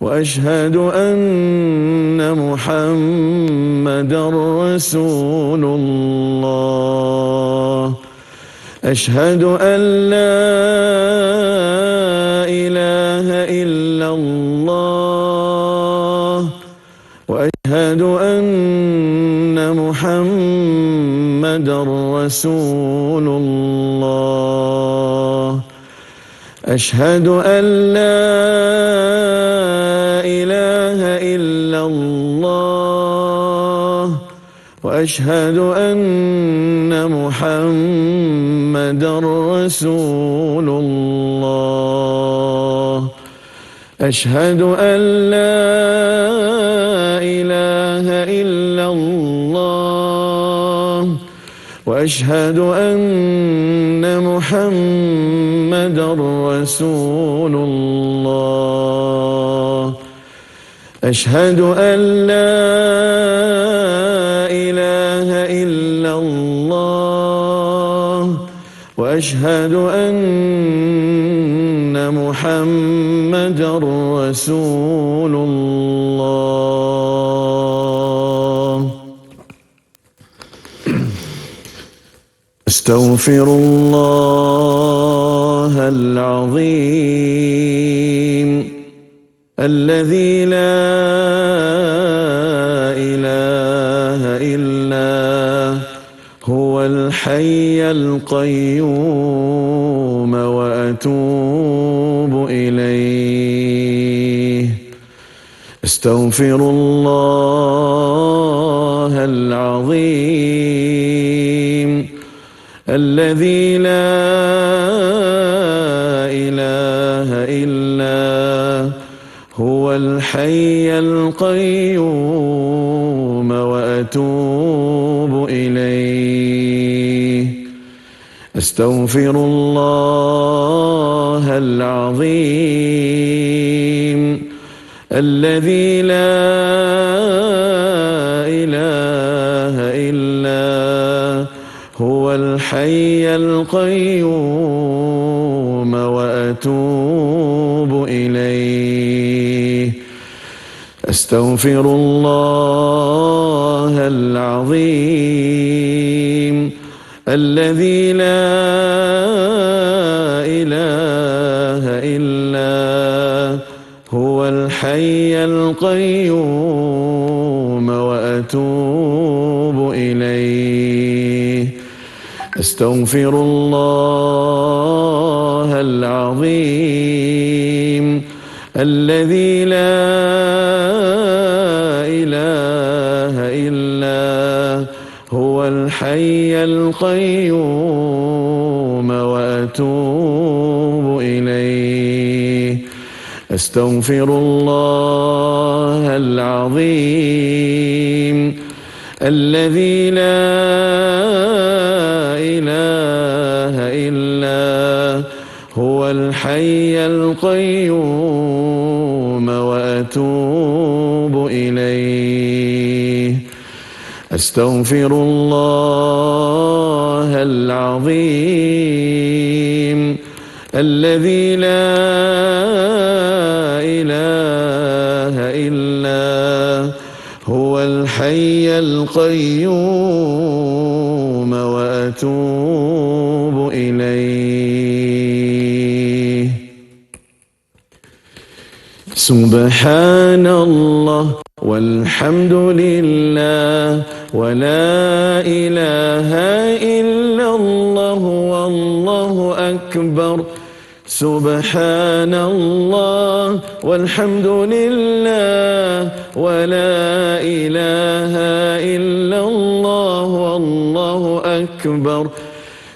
وأشهد أن محمدا رسول الله. أشهد أن لا إله إلا الله، وأشهد أن محمدا رسول الله. أشهد أن لا إله إلا الله، وأشهد أن محمدا رسول الله. أشهد أن لا إله إلا الله، وأشهد أن محمدا رسول الله. أشهد أن لا إله إلا الله، وأشهد أن محمدا رسول الله. أستغفر الله العظيم الذي لا إله إلا هو الحي القيوم وأتوب إليه. أستغفر الله العظيم الذي لا إله إلا هو الحي القيوم وأتوب إليه. أستغفر الله العظيم الذي لا إله إلا هو الحي القيوم وأتوب إليه. أستغفر الله العظيم الذي لا إله إلا هو الحي القيوم وأتوب إليه. أستغفر الله العظيم الذي لا إله إلا هو الحي القيوم وأتوب إليه. أستغفر الله العظيم الذي لا إله إلا هو الحي القيوم وأتوب إليه. أستغفر الله العظيم الذي لا إله إلا هو الحي القيوم وأتوب إليه. سبحان الله والحمد لله ولا إله إلا الله والله أكبر. سبحان الله والحمد لله ولا إله إلا الله والله أكبر.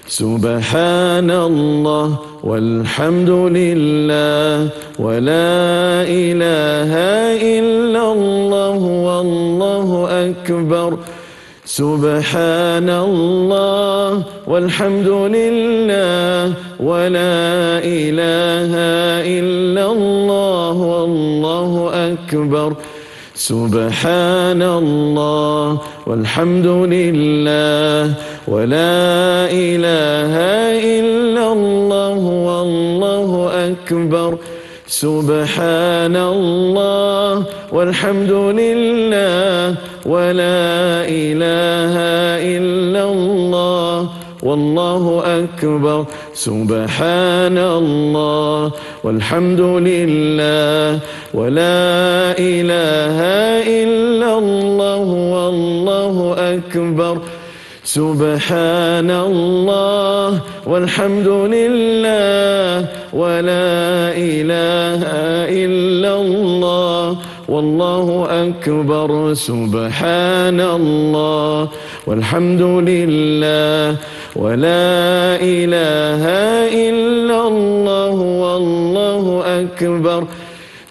سبحان الله والحمد لله ولا إله إلا الله والله أكبر. سبحان الله والحمد لله ولا إله إلا الله والله أكبر. سبحان الله والحمد لله ولا إله إلا الله والله أكبر. سبحان الله والحمد لله ولا إله إلا الله والله أكبر سبحان الله والحمد لله ولا إله إلا الله والله أكبر سبحان الله والحمد لله ولا إله إلا الله والله أكبر سبحان الله والحمد لله ولا إله إلا الله والله أكبر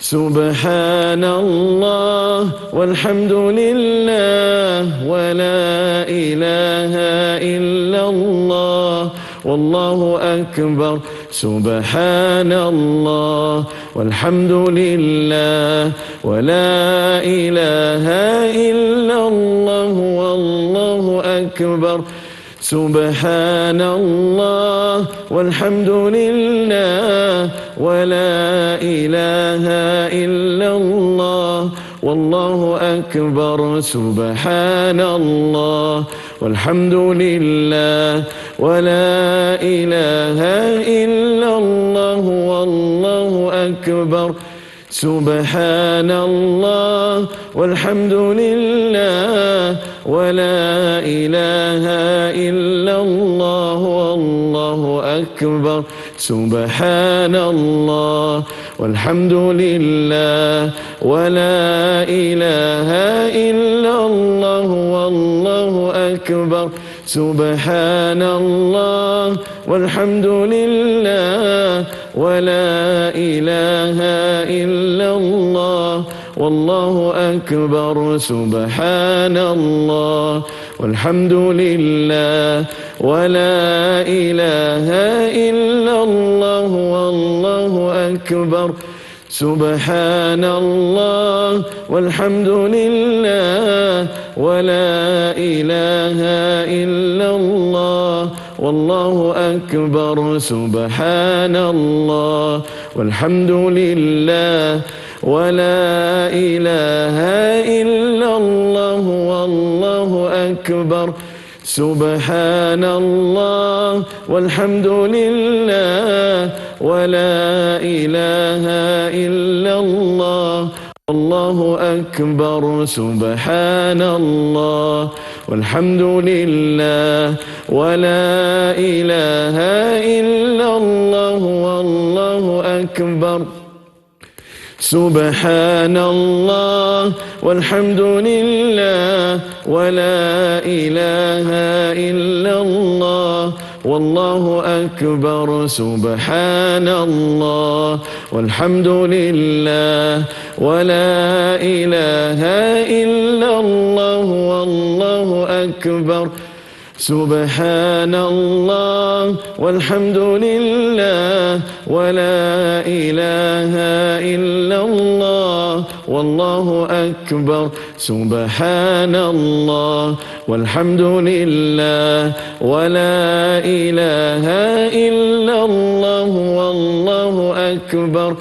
سبحان الله والحمد لله ولا إله إلا الله والله أكبر سبحان الله والحمد لله ولا إله إلا الله والله أكبر سبحان الله والحمد لله ولا إله إلا الله والله أكبر سبحان الله والحمد لله ولا إله إلا الله والله أكبر سبحان الله والحمد لله ولا إله إلا الله والله أكبر سبحان الله والحمد لله ولا إله إلا الله والله أكبر سبحان الله والحمد لله ولا إله إلا الله والله أكبر سبحان الله والحمد لله ولا إله إلا الله والله أكبر سبحان الله والحمد لله ولا إله إلا الله والله أكبر سبحان الله والحمد لله ولا إله إلا الله والله أكبر سبحان الله والحمد لله ولا إله إلا الله والله أكبر سبحان الله والحمد لله ولا إله إلا الله والله أكبر سبحان الله والحمد لله ولا إله إلا الله والله أكبر سبحان الله والحمد لله ولا إله إلا الله والله أكبر سبحان الله والحمد لله ولا إله إلا الله والله أكبر سبحان الله والحمد لله ولا إله إلا الله والله أكبر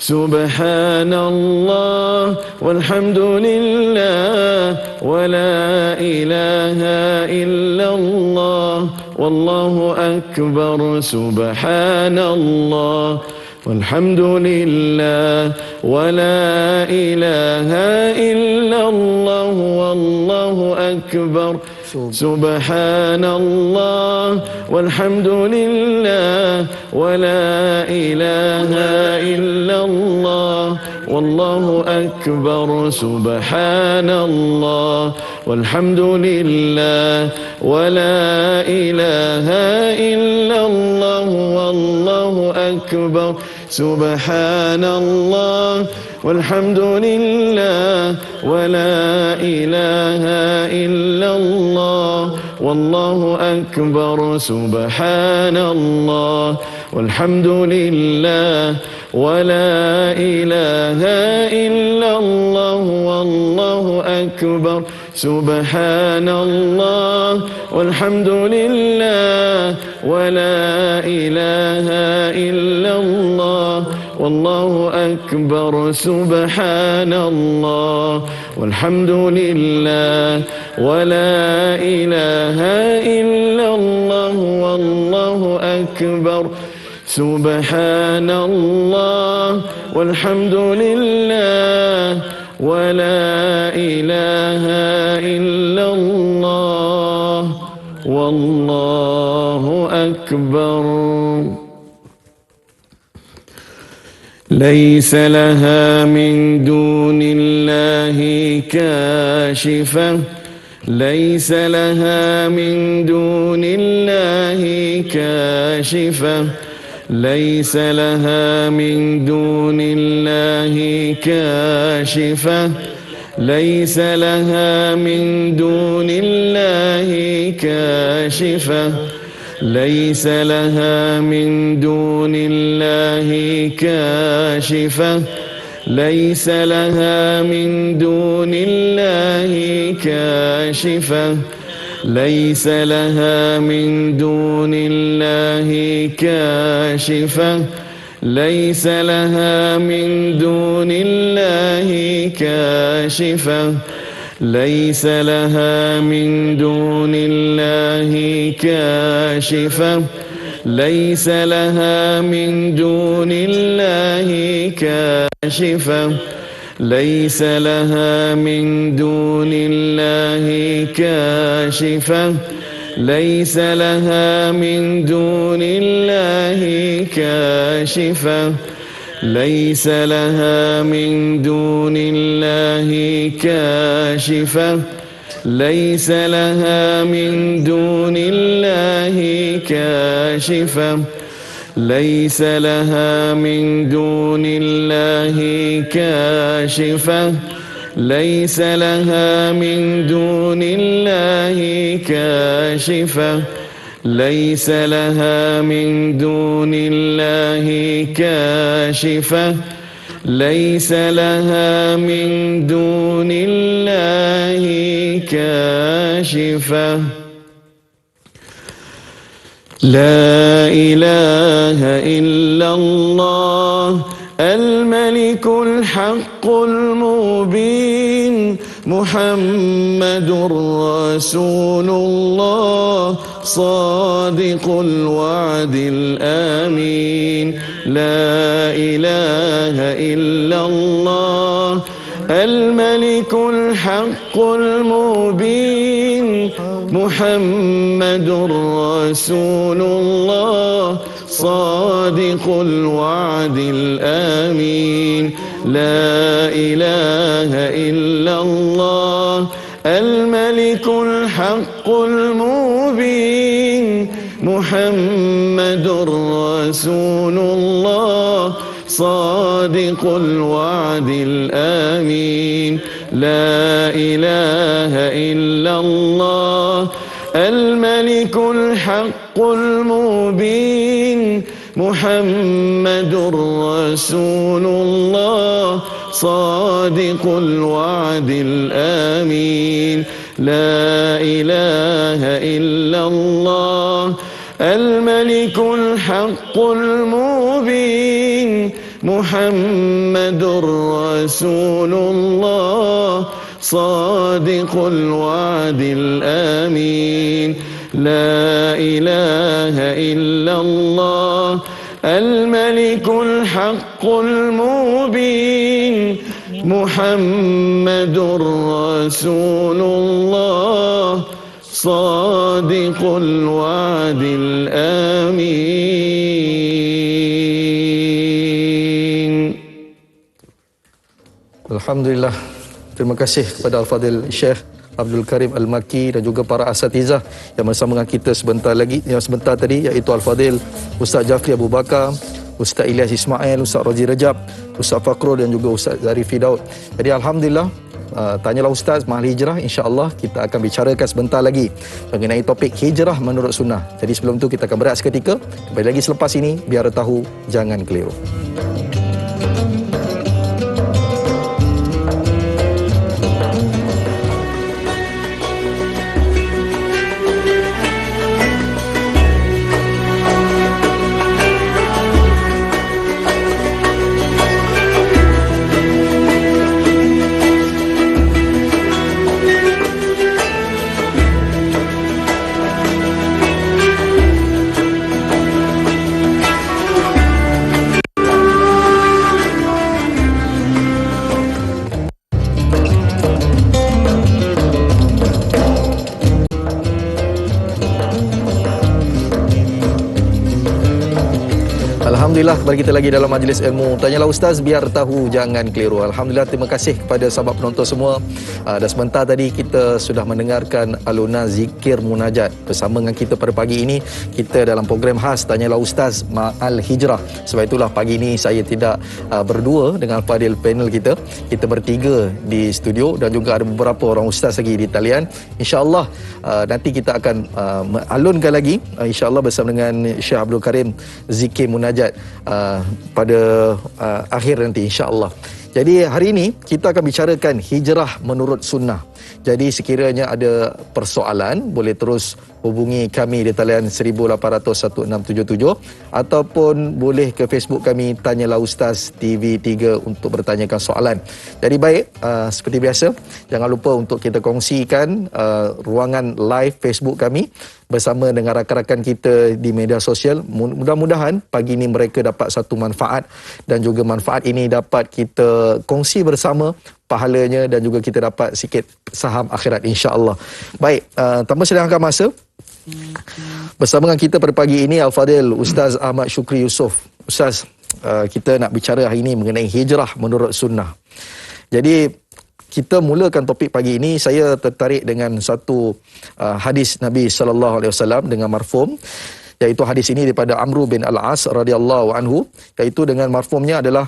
سبحان الله والحمد لله ولا إله إلا الله والله أكبر سبحان الله والحمد لله ولا إله إلا الله والله أكبر سبحان الله والحمد لله ولا إله إلا الله والله أكبر سبحان الله والحمد لله ولا إله إلا الله والله أكبر سبحان الله والحمد لله ولا إله إلا الله والله أكبر سبحان الله والحمد لله ولا إله إلا الله والله أكبر سبحان الله والحمد لله ولا إله إلا الله والله أكبر سبحان الله والحمد لله ولا إله إلا الله والله أكبر سبحان الله والحمد لله ولا إله إلا الله والله أكبر. ليس لها من دون الله كاشفة ليس لها من دون الله كاشفة ليس لها من دون الله كاشفة ليس لها من دون الله كاشفة ليس لها من دون الله كاشفة ليس لها من دون الله كاشفة ليس لها من دون الله كاشفة ليس لها من دون الله كاشفة ليس لها من دون الله كاشفة ليس لها من دون الله كاشفة ليس لها من دون الله كاشفة ليس لها من دون الله كاشفة ليس لها من دون الله كاشفة ليس لها من دون الله كاشفة ليس لها من دون الله كاشفة ليس لها من دون الله كاشفة ليس لها من دون الله كاشفة ليس لها من دون الله كاشفة لا إله إلا الله الملك الحق المبين محمد رسول الله صادق الوعد الآمين لا إله إلا الله الملك الحق المبين محمد رسول الله صادق الوعد الآمين لا إله إلا الله الملك الحق المبين محمد رسول الله صادق الوعد الآمين لا إله إلا الله الملك الحق المبين محمد رسول الله صادق الوعد الآمين لا إله إلا الله الملك الحق المبين محمد رسول الله صادق الوعد الآمين لا إله إلا الله الملك الحق المبين محمد رسول الله صادق الوعد الآمين. Alhamdulillah. Terima kasih kepada Al-Fadhil Syekh Abdul Karim Al-Makki dan juga para asatizah yang bersama dengan kita sebentar tadi, iaitu Al-Fadhil Ustaz Jafri Abu Bakar, Ustaz Ilyas Ismail, Ustaz Razi Rajab, Ustaz Fakrul dan juga Ustaz Zarifi Daud. Jadi Alhamdulillah, tanyalah Ustaz Mahal Hijrah, insya-Allah kita akan bicarakan sebentar lagi mengenai topik hijrah menurut sunnah. Jadi sebelum tu kita akan berehat seketika. Kembali lagi selepas ini, biar tahu jangan keliru. Alhamdulillah, kembali kita lagi dalam majlis ilmu. Tanyalah Ustaz biar tahu, jangan keliru. Alhamdulillah, terima kasih kepada sahabat penonton semua. Dan sebentar tadi kita sudah mendengarkan alunan zikir munajat bersama dengan kita pada pagi ini. Kita dalam program khas Tanyalah Ustaz Ma'al Hijrah. Sebab itulah pagi ini saya tidak berdua dengan Fadil panel kita. Kita bertiga di studio dan juga ada beberapa orang ustaz lagi di talian. InsyaAllah nanti kita akan alunkan lagi InsyaAllah bersama dengan Syekh Abdul Karim zikir munajat pada akhir nanti insya-Allah. Jadi hari ini kita akan bicarakan hijrah menurut sunnah. Jadi sekiranya ada persoalan boleh terus hubungi kami di talian 18001677 ataupun boleh ke Facebook kami Tanyalah Ustaz TV3 untuk bertanyakan soalan. Jadi baik, seperti biasa jangan lupa untuk kita kongsikan ruangan live Facebook kami bersama dengan rakan-rakan kita di media sosial. Mudah-mudahan pagi ini mereka dapat satu manfaat dan juga manfaat ini dapat kita kongsi bersama pahalanya dan juga kita dapat sikit saham akhirat insya-Allah. Baik, tanpa sedangkan masa, bersama dengan kita pada pagi ini Al-Fadil Ustaz Ahmad Syukri Yusof. Ustaz, kita nak bicara hari ini mengenai hijrah menurut sunnah. Jadi kita mulakan topik pagi ini, saya tertarik dengan satu hadis Nabi sallallahu alaihi wasallam dengan marfum, iaitu hadis ini daripada Amr bin Al-As radhiyallahu anhu, iaitu dengan marfumnya adalah,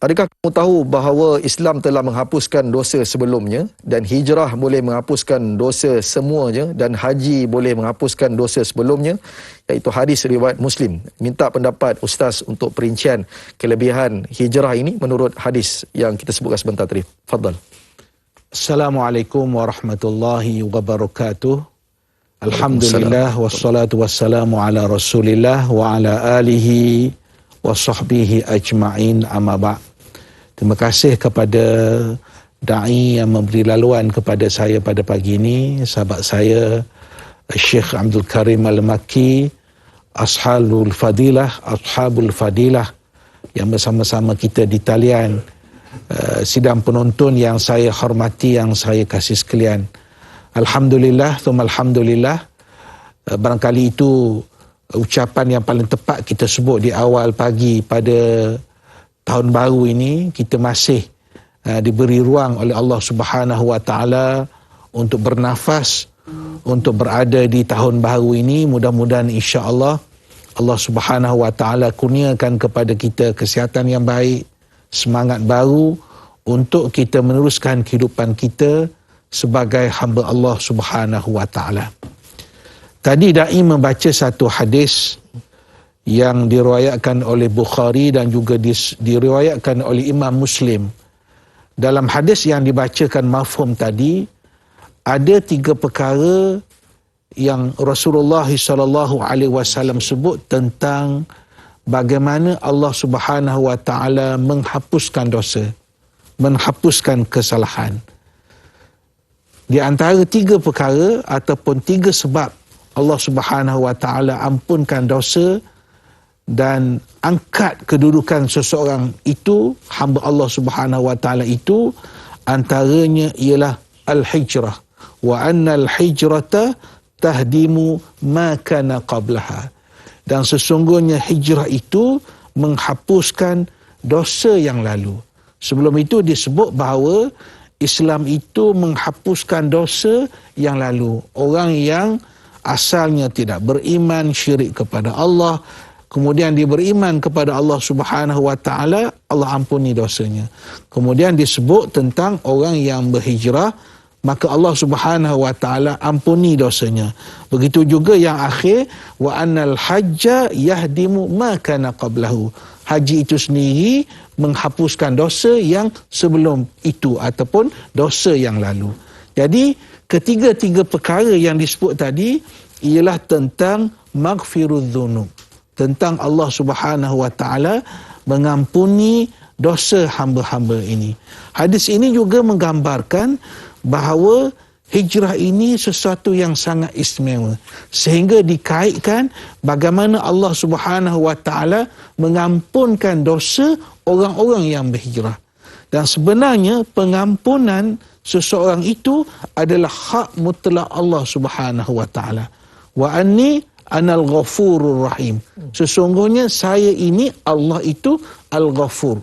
adakah kamu tahu bahawa Islam telah menghapuskan dosa sebelumnya dan hijrah boleh menghapuskan dosa semuanya dan haji boleh menghapuskan dosa sebelumnya? Iaitu hadis riwayat Muslim. Minta pendapat Ustaz untuk perincian kelebihan hijrah ini menurut hadis yang kita sebutkan sebentar tadi. Fadal. Assalamualaikum warahmatullahi wabarakatuh. Alhamdulillah wassalatu wassalamu ala Rasulillah wa ala alihi wa sahbihi ajma'in, amma ba'. Terima kasih kepada da'i yang memberi laluan kepada saya pada pagi ini, sahabat saya Syekh Abdul Karim Al-Makki, Ashabul Fadilah yang bersama-sama kita di talian, sidang penonton yang saya hormati, yang saya kasih sekalian. Alhamdulillah, thumma alhamdulillah. Barangkali itu ucapan yang paling tepat kita sebut di awal pagi pada tahun baru ini. Kita masih diberi ruang oleh Allah Subhanahu Wa Taala untuk bernafas, untuk berada di tahun baru ini. Mudah-mudahan insya-Allah Allah Subhanahu Wa Taala kurniakan kepada kita kesihatan yang baik, semangat baru untuk kita meneruskan kehidupan kita sebagai hamba Allah Subhanahu Wa Taala. Tadi dai membaca satu hadis yang diriwayatkan oleh Bukhari dan juga diriwayatkan oleh Imam Muslim. Dalam hadis yang dibacakan mafhum tadi, ada 3 perkara yang Rasulullah SAW sebut tentang bagaimana Allah Subhanahu Wa Taala menghapuskan dosa, menghapuskan kesalahan. Di antara 3 perkara ataupun 3 sebab Allah Subhanahu Wa Taala ampunkan dosa dan angkat kedudukan seseorang itu, hamba Allah Subhanahu Wa Taala itu, antaranya ialah al-hijrah. Wa annal hijrata tahdimu ma kana qablaha. Dan sesungguhnya hijrah itu menghapuskan dosa yang lalu. Sebelum itu disebut bahawa Islam itu menghapuskan dosa yang lalu. Orang yang asalnya tidak beriman, syirik kepada Allah, kemudian dia beriman kepada Allah Subhanahu Wa Taala, Allah ampuni dosanya. Kemudian disebut tentang orang yang berhijrah, maka Allah Subhanahu Wa Taala ampuni dosanya. Begitu juga yang akhir, wa annal hajja yahdimu ma kana qablahu. Haji itu sendiri menghapuskan dosa yang sebelum itu ataupun dosa yang lalu. Jadi ketiga-tiga perkara yang disebut tadi ialah tentang maghfirudz dzunub, tentang Allah Subhanahu Wa Taala mengampuni dosa hamba-hamba ini. Hadis ini juga menggambarkan bahawa hijrah ini sesuatu yang sangat istimewa, sehingga dikaitkan bagaimana Allah Subhanahu Wa Taala mengampunkan dosa orang-orang yang berhijrah. Dan sebenarnya pengampunan seseorang itu adalah hak mutlak Allah Subhanahu Wa Taala. Wa anni anal ghafurur rahim. Sesungguhnya saya ini, Allah itu al-ghafur,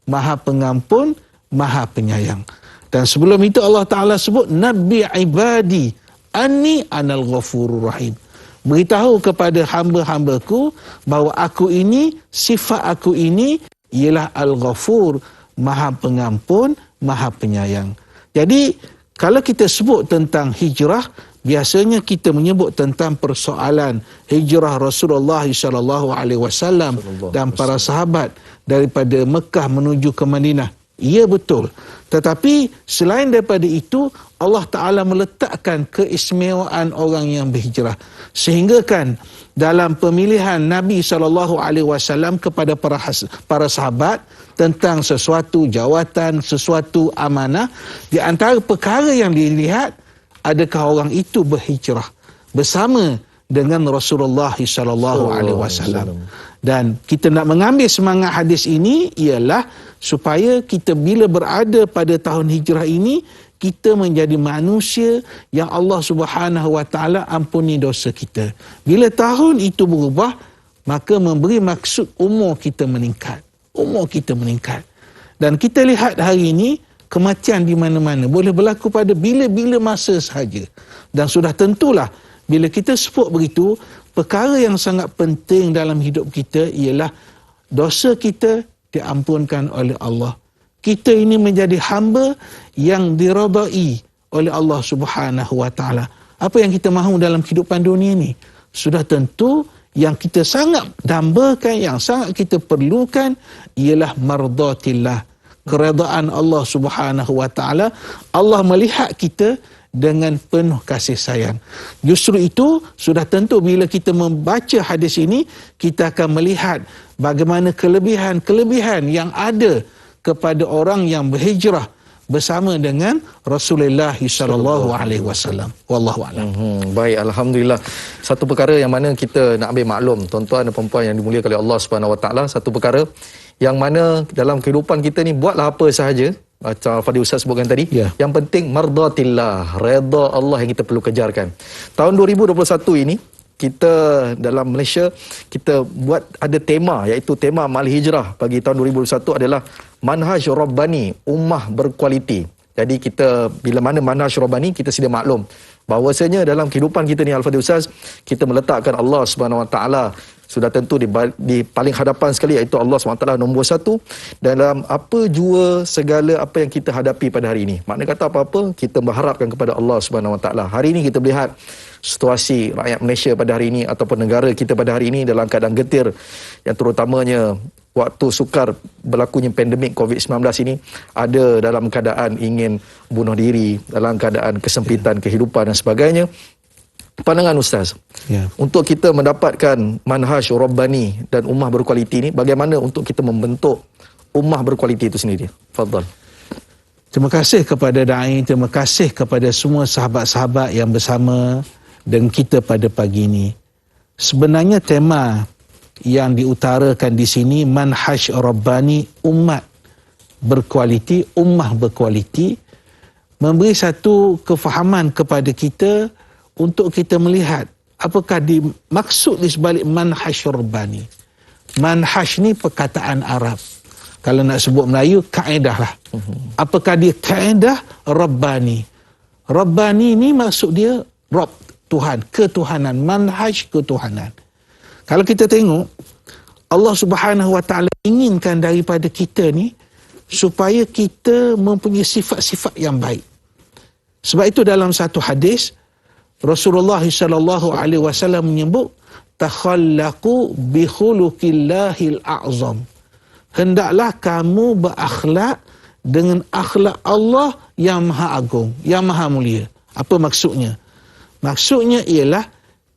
maha pengampun, maha penyayang. Dan sebelum itu Allah Ta'ala sebut, Nabi ibadi anni anal ghafurur rahim. Beritahu kepada hamba-hambaku bahawa aku ini, sifat aku ini ialah al-ghafur, maha pengampun, maha penyayang. Jadi kalau kita sebut tentang hijrah, biasanya kita menyebut tentang persoalan hijrah Rasulullah SAW dan para sahabat daripada Mekah menuju ke Madinah. Ya, betul. Tetapi selain daripada itu, Allah Ta'ala meletakkan keistimewaan orang yang berhijrah. Sehingga kan dalam pemilihan Nabi SAW kepada para sahabat tentang sesuatu jawatan, sesuatu amanah, di antara perkara yang dilihat, adakah orang itu berhijrah bersama dengan Rasulullah SAW. Dan kita nak mengambil semangat hadis ini ialah supaya kita bila berada pada tahun hijrah ini, kita menjadi manusia yang Allah Subhanahu Wa Taala ampuni dosa kita. Bila tahun itu berubah, maka memberi maksud umur kita meningkat. Umur kita meningkat. Dan kita lihat hari ini, kematian di mana-mana boleh berlaku pada bila-bila masa sahaja. Dan sudah tentulah bila kita sebut begitu, perkara yang sangat penting dalam hidup kita ialah dosa kita diampunkan oleh Allah. Kita ini menjadi hamba yang diredai oleh Allah Subhanahu Wa Taala. Apa yang kita mahu dalam kehidupan dunia ini? Sudah tentu yang kita sangat dambakan, yang sangat kita perlukan ialah mardatillah, keredaan Allah Subhanahu Wa Taala. Allah melihat kita dengan penuh kasih sayang. Justru itu sudah tentu bila kita membaca hadis ini, kita akan melihat bagaimana kelebihan-kelebihan yang ada kepada orang yang berhijrah bersama dengan Rasulullah sallallahu alaihi wasallam. Wallahu a'lam. Baik, alhamdulillah. Satu perkara yang mana kita nak ambil maklum, tuan-tuan dan puan-puan yang dimuliakan oleh Allah Subhanahu Wa Taala, satu perkara yang mana dalam kehidupan kita ni buatlah apa sahaja, macam Al-Fadhil Ustaz sebutkan tadi, yang penting mardatillah, redha Allah yang kita perlu kejarkan. Tahun 2021 ini kita dalam Malaysia kita buat ada tema, iaitu tema Ma'al Hijrah bagi tahun 2021 adalah Manhaj Rabbani, ummah berkualiti. Jadi kita bila mana Manhaj Rabbani, kita sedia maklum bahawasanya dalam kehidupan kita ni Al-Fadhil Ustaz, kita meletakkan Allah Subhanahu Wa Taala sudah tentu di paling hadapan sekali, iaitu Allah SWT nombor satu dalam apa jua segala apa yang kita hadapi pada hari ini. Makna kata apa-apa, kita berharapkan kepada Allah SWT. Hari ini kita melihat situasi rakyat Malaysia pada hari ini ataupun negara kita pada hari ini dalam keadaan getir, yang terutamanya waktu sukar berlakunya pandemik COVID-19 ini, ada dalam keadaan ingin bunuh diri, dalam keadaan kesempitan kehidupan dan sebagainya. Pandangan Ustaz, untuk kita mendapatkan manhaj Rabbani dan ummah berkualiti ini, bagaimana untuk kita membentuk ummah berkualiti itu sendiri? Fadhal. Terima kasih kepada Da'i, terima kasih kepada semua sahabat-sahabat yang bersama dengan kita pada pagi ini. Sebenarnya tema yang diutarakan di sini, manhaj Rabbani, umat berkualiti, ummah berkualiti, memberi satu kefahaman kepada kita untuk kita melihat apakah dimaksud di sebalik manhaj Rabbani. Manhaj ni perkataan Arab. Kalau nak sebut Melayu, kaedah lah. Apakah dia kaedah Rabbani? Rabbani ni maksud dia Rabb, Tuhan, ketuhanan, manhaj ketuhanan. Kalau kita tengok, Allah Subhanahu Wa Taala inginkan daripada kita ni supaya kita mempunyai sifat-sifat yang baik. Sebab itu dalam satu hadis, Rasulullah sallallahu alaihi wasallam menyebut, takhallaqu bi khuluqillahil a'zam. Hendaklah kamu berakhlak dengan akhlak Allah yang maha agung, yang maha mulia. Apa maksudnya? Maksudnya ialah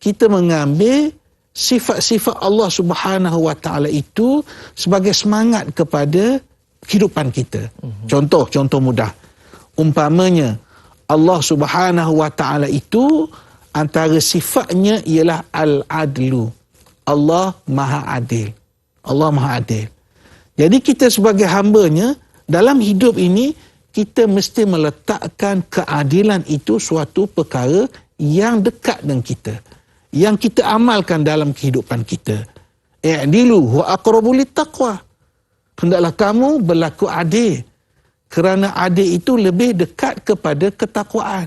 kita mengambil sifat-sifat Allah Subhanahu Wa Taala itu sebagai semangat kepada kehidupan kita. Contoh mudah. Umpamanya Allah Subhanahu Wa Taala itu antara sifatnya ialah al-adlu. Allah Maha Adil. Allah Maha Adil. Jadi kita sebagai hambanya dalam hidup ini, kita mesti meletakkan keadilan itu suatu perkara yang dekat dengan kita, yang kita amalkan dalam kehidupan kita. I'dilu wa aqrabu littaqwa. Hendaklah kamu berlaku adil, kerana adil itu lebih dekat kepada ketakwaan.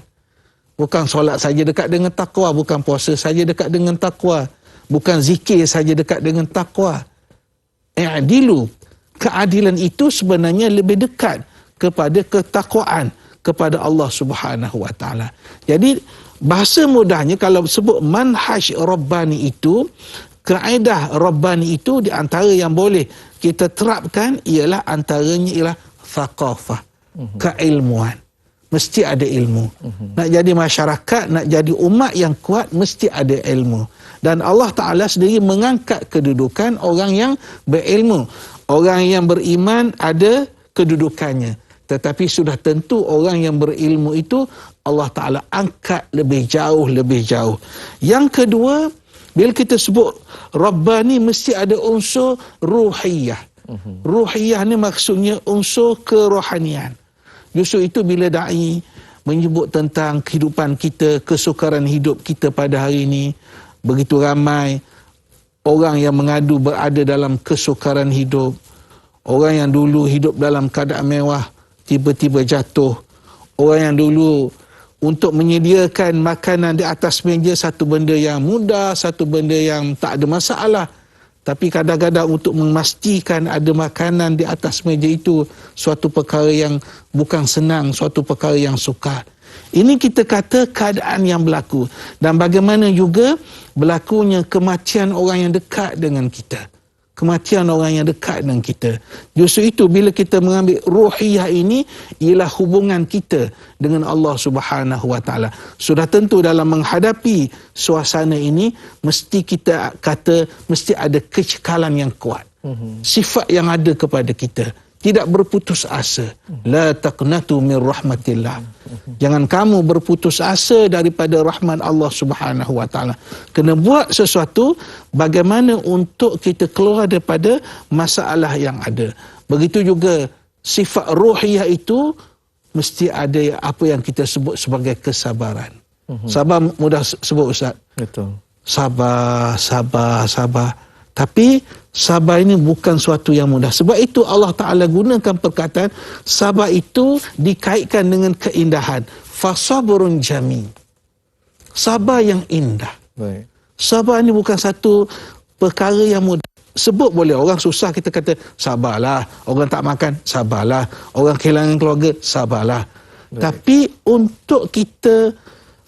Bukan solat saja dekat dengan takwa, bukan puasa saja dekat dengan takwa, bukan zikir saja dekat dengan takwa. I'dilu, keadilan itu sebenarnya lebih dekat kepada ketakwaan kepada Allah Subhanahu wa taala. Jadi bahasa mudahnya kalau sebut manhaj rabbani itu, kaedah rabbani itu di antara yang boleh kita terapkan ialah antaranya ialah thaqafah, keilmuan. Mesti ada ilmu. Nak jadi masyarakat, nak jadi umat yang kuat, mesti ada ilmu. Dan Allah Ta'ala sendiri mengangkat kedudukan orang yang berilmu. Orang yang beriman ada kedudukannya. Tetapi sudah tentu orang yang berilmu itu Allah Ta'ala angkat lebih jauh, lebih jauh. Yang kedua, bila kita sebut Rabbani mesti ada unsur ruhiyah. Ruhiyah ni maksudnya unsur kerohanian. Justru itu bila da'i menyebut tentang kehidupan kita, kesukaran hidup kita pada hari ini, begitu ramai orang yang mengadu berada dalam kesukaran hidup. Orang yang dulu hidup dalam keadaan mewah, tiba-tiba jatuh. Orang yang dulu untuk menyediakan makanan di atas meja satu benda yang mudah, satu benda yang tak ada masalah. Tapi kadang-kadang untuk memastikan ada makanan di atas meja itu suatu perkara yang bukan senang, suatu perkara yang sukar. Ini kita kata keadaan yang berlaku. Dan bagaimana juga berlakunya kematian orang yang dekat dengan kita. Kematian orang yang dekat dengan kita. Justru itu bila kita mengambil ruhiyah ini ialah hubungan kita dengan Allah Subhanahu wa taala. Sudah tentu dalam menghadapi suasana ini mesti kita kata mesti ada kecekalan yang kuat. Sifat yang ada kepada kita, tidak berputus asa. La taqnatu min rahmatillah. Jangan kamu berputus asa daripada rahmat Allah Subhanahu wa taala. Kena buat sesuatu bagaimana untuk kita keluar daripada masalah yang ada. Begitu juga sifat ruhiyah itu mesti ada apa yang kita sebut sebagai kesabaran. Sabar mudah sebut Ustaz. Betul. Sabar, sabar, sabar. Tapi sabar ini bukan suatu yang mudah. Sebab itu Allah Ta'ala gunakan perkataan sabar itu dikaitkan dengan keindahan. Fasabrun jamil. Sabar yang indah. Baik. Sabar ini bukan satu perkara yang mudah. Sebut boleh, orang susah kita kata sabarlah. Orang tak makan, sabarlah. Orang kehilangan keluarga, sabarlah. Baik. Tapi untuk kita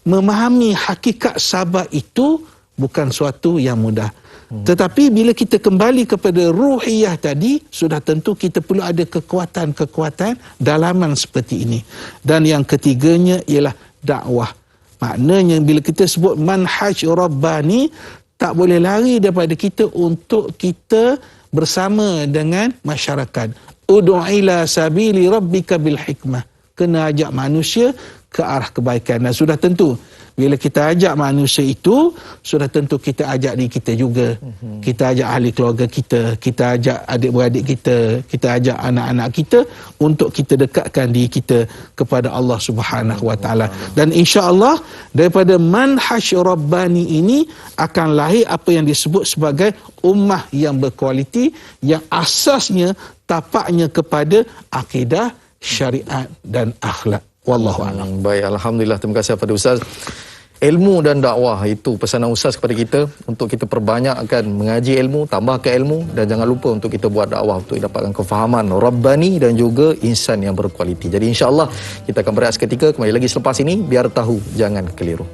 memahami hakikat sabar itu bukan suatu yang mudah. Tetapi bila kita kembali kepada ruhiyah tadi, sudah tentu kita perlu ada kekuatan-kekuatan dalaman seperti ini. Dan yang ketiganya ialah dakwah. Maknanya bila kita sebut manhaj rabbani, tak boleh lari daripada kita untuk kita bersama dengan masyarakat. Ud'u ila sabili rabbika bil hikmah. Kena ajak manusia ke arah kebaikan. Dan sudah tentu bila kita ajak manusia itu, sudah tentu kita ajak diri kita juga. Kita ajak ahli keluarga kita, kita ajak adik-beradik kita ajak anak-anak kita untuk kita dekatkan diri kita kepada Allah Subhanahu wa taala. Dan insya-Allah daripada manhaj rabbani ini akan lahir apa yang disebut sebagai ummah yang berkualiti, yang asasnya tapaknya kepada akidah, syariat dan akhlak. Wallahu a'lam. Baik, alhamdulillah, terima kasih kepada Ustaz. Ilmu dan dakwah itu pesanan Ustaz kepada kita untuk kita perbanyakkan mengaji ilmu, tambahkan ilmu, dan jangan lupa untuk kita buat dakwah untuk dapatkan kefahaman rabbani dan juga insan yang berkualiti. Jadi insya-Allah kita akan berehat seketika, kembali lagi selepas ini. Biar tahu, jangan keliru.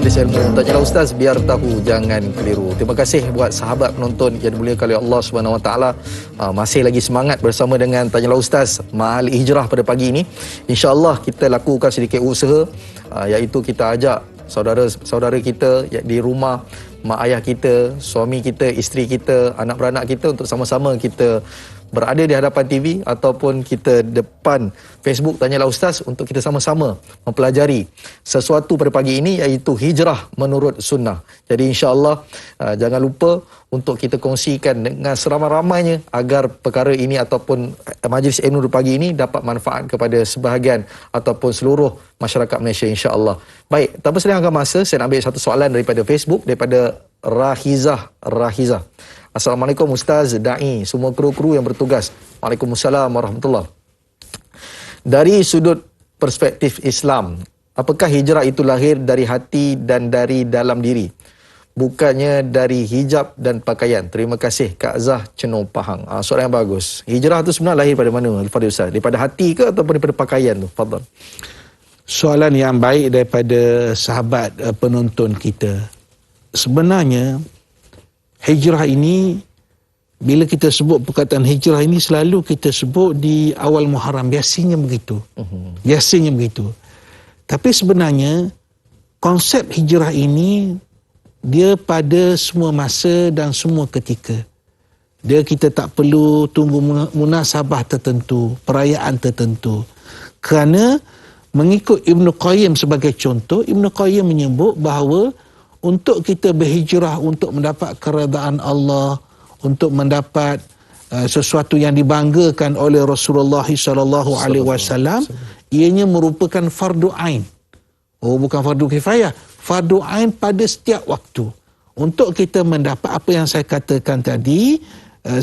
majlis ilmu. Tanyalah Ustaz biar tahu, jangan keliru. Terima kasih buat sahabat penonton yang dimuliakan oleh Allah Subhanahu Wa Taala. Masih lagi semangat bersama dengan Tanyalah Ustaz Mahal Hijrah pada pagi ini. InsyaAllah kita lakukan sedikit usaha, iaitu kita ajak saudara-saudara kita di rumah, mak ayah kita, suami kita, isteri kita, anak beranak kita untuk sama-sama kita berada di hadapan TV ataupun kita depan Facebook Tanyalah Ustaz untuk kita sama-sama mempelajari sesuatu pada pagi ini, iaitu hijrah menurut sunnah. Jadi insya-Allah jangan lupa untuk kita kongsikan dengan seramai-ramainya agar perkara ini ataupun majlis ilmu pagi ini dapat manfaat kepada sebahagian ataupun seluruh masyarakat Malaysia insya-Allah. Baik, tanpa selengahkan masa, saya nak ambil satu soalan daripada Facebook daripada Rahizah. Assalamualaikum Ustaz, Da'i, semua kru-kru yang bertugas. Waalaikumsalam warahmatullahi. Dari sudut perspektif Islam, apakah hijrah itu lahir dari hati dan dari dalam diri, bukannya dari hijab dan pakaian? Terima kasih, Kak Zah, Cenoh Pahang. Soalan yang bagus. Hijrah itu sebenarnya lahir pada mana, Al-Fadhil Ustaz? Daripada hati ke ataupun daripada pakaian tu? Fadhal. Soalan yang baik daripada sahabat penonton kita. Sebenarnya hijrah ini, bila kita sebut perkataan hijrah ini, selalu kita sebut di awal Muharram. Biasanya begitu. Biasanya begitu. Tapi sebenarnya konsep hijrah ini dia pada semua masa dan semua ketika. Kita tak perlu tunggu munasabah tertentu, perayaan tertentu. Kerana mengikut Ibn Qayyim sebagai contoh, Ibn Qayyim menyebut bahawa untuk kita berhijrah untuk mendapat keredaan Allah, untuk mendapat sesuatu yang dibanggakan oleh Rasulullah SAW, ianya merupakan fardu ain. Bukan fardu kifayah, fardu ain pada setiap waktu. Untuk kita mendapat apa yang saya katakan tadi,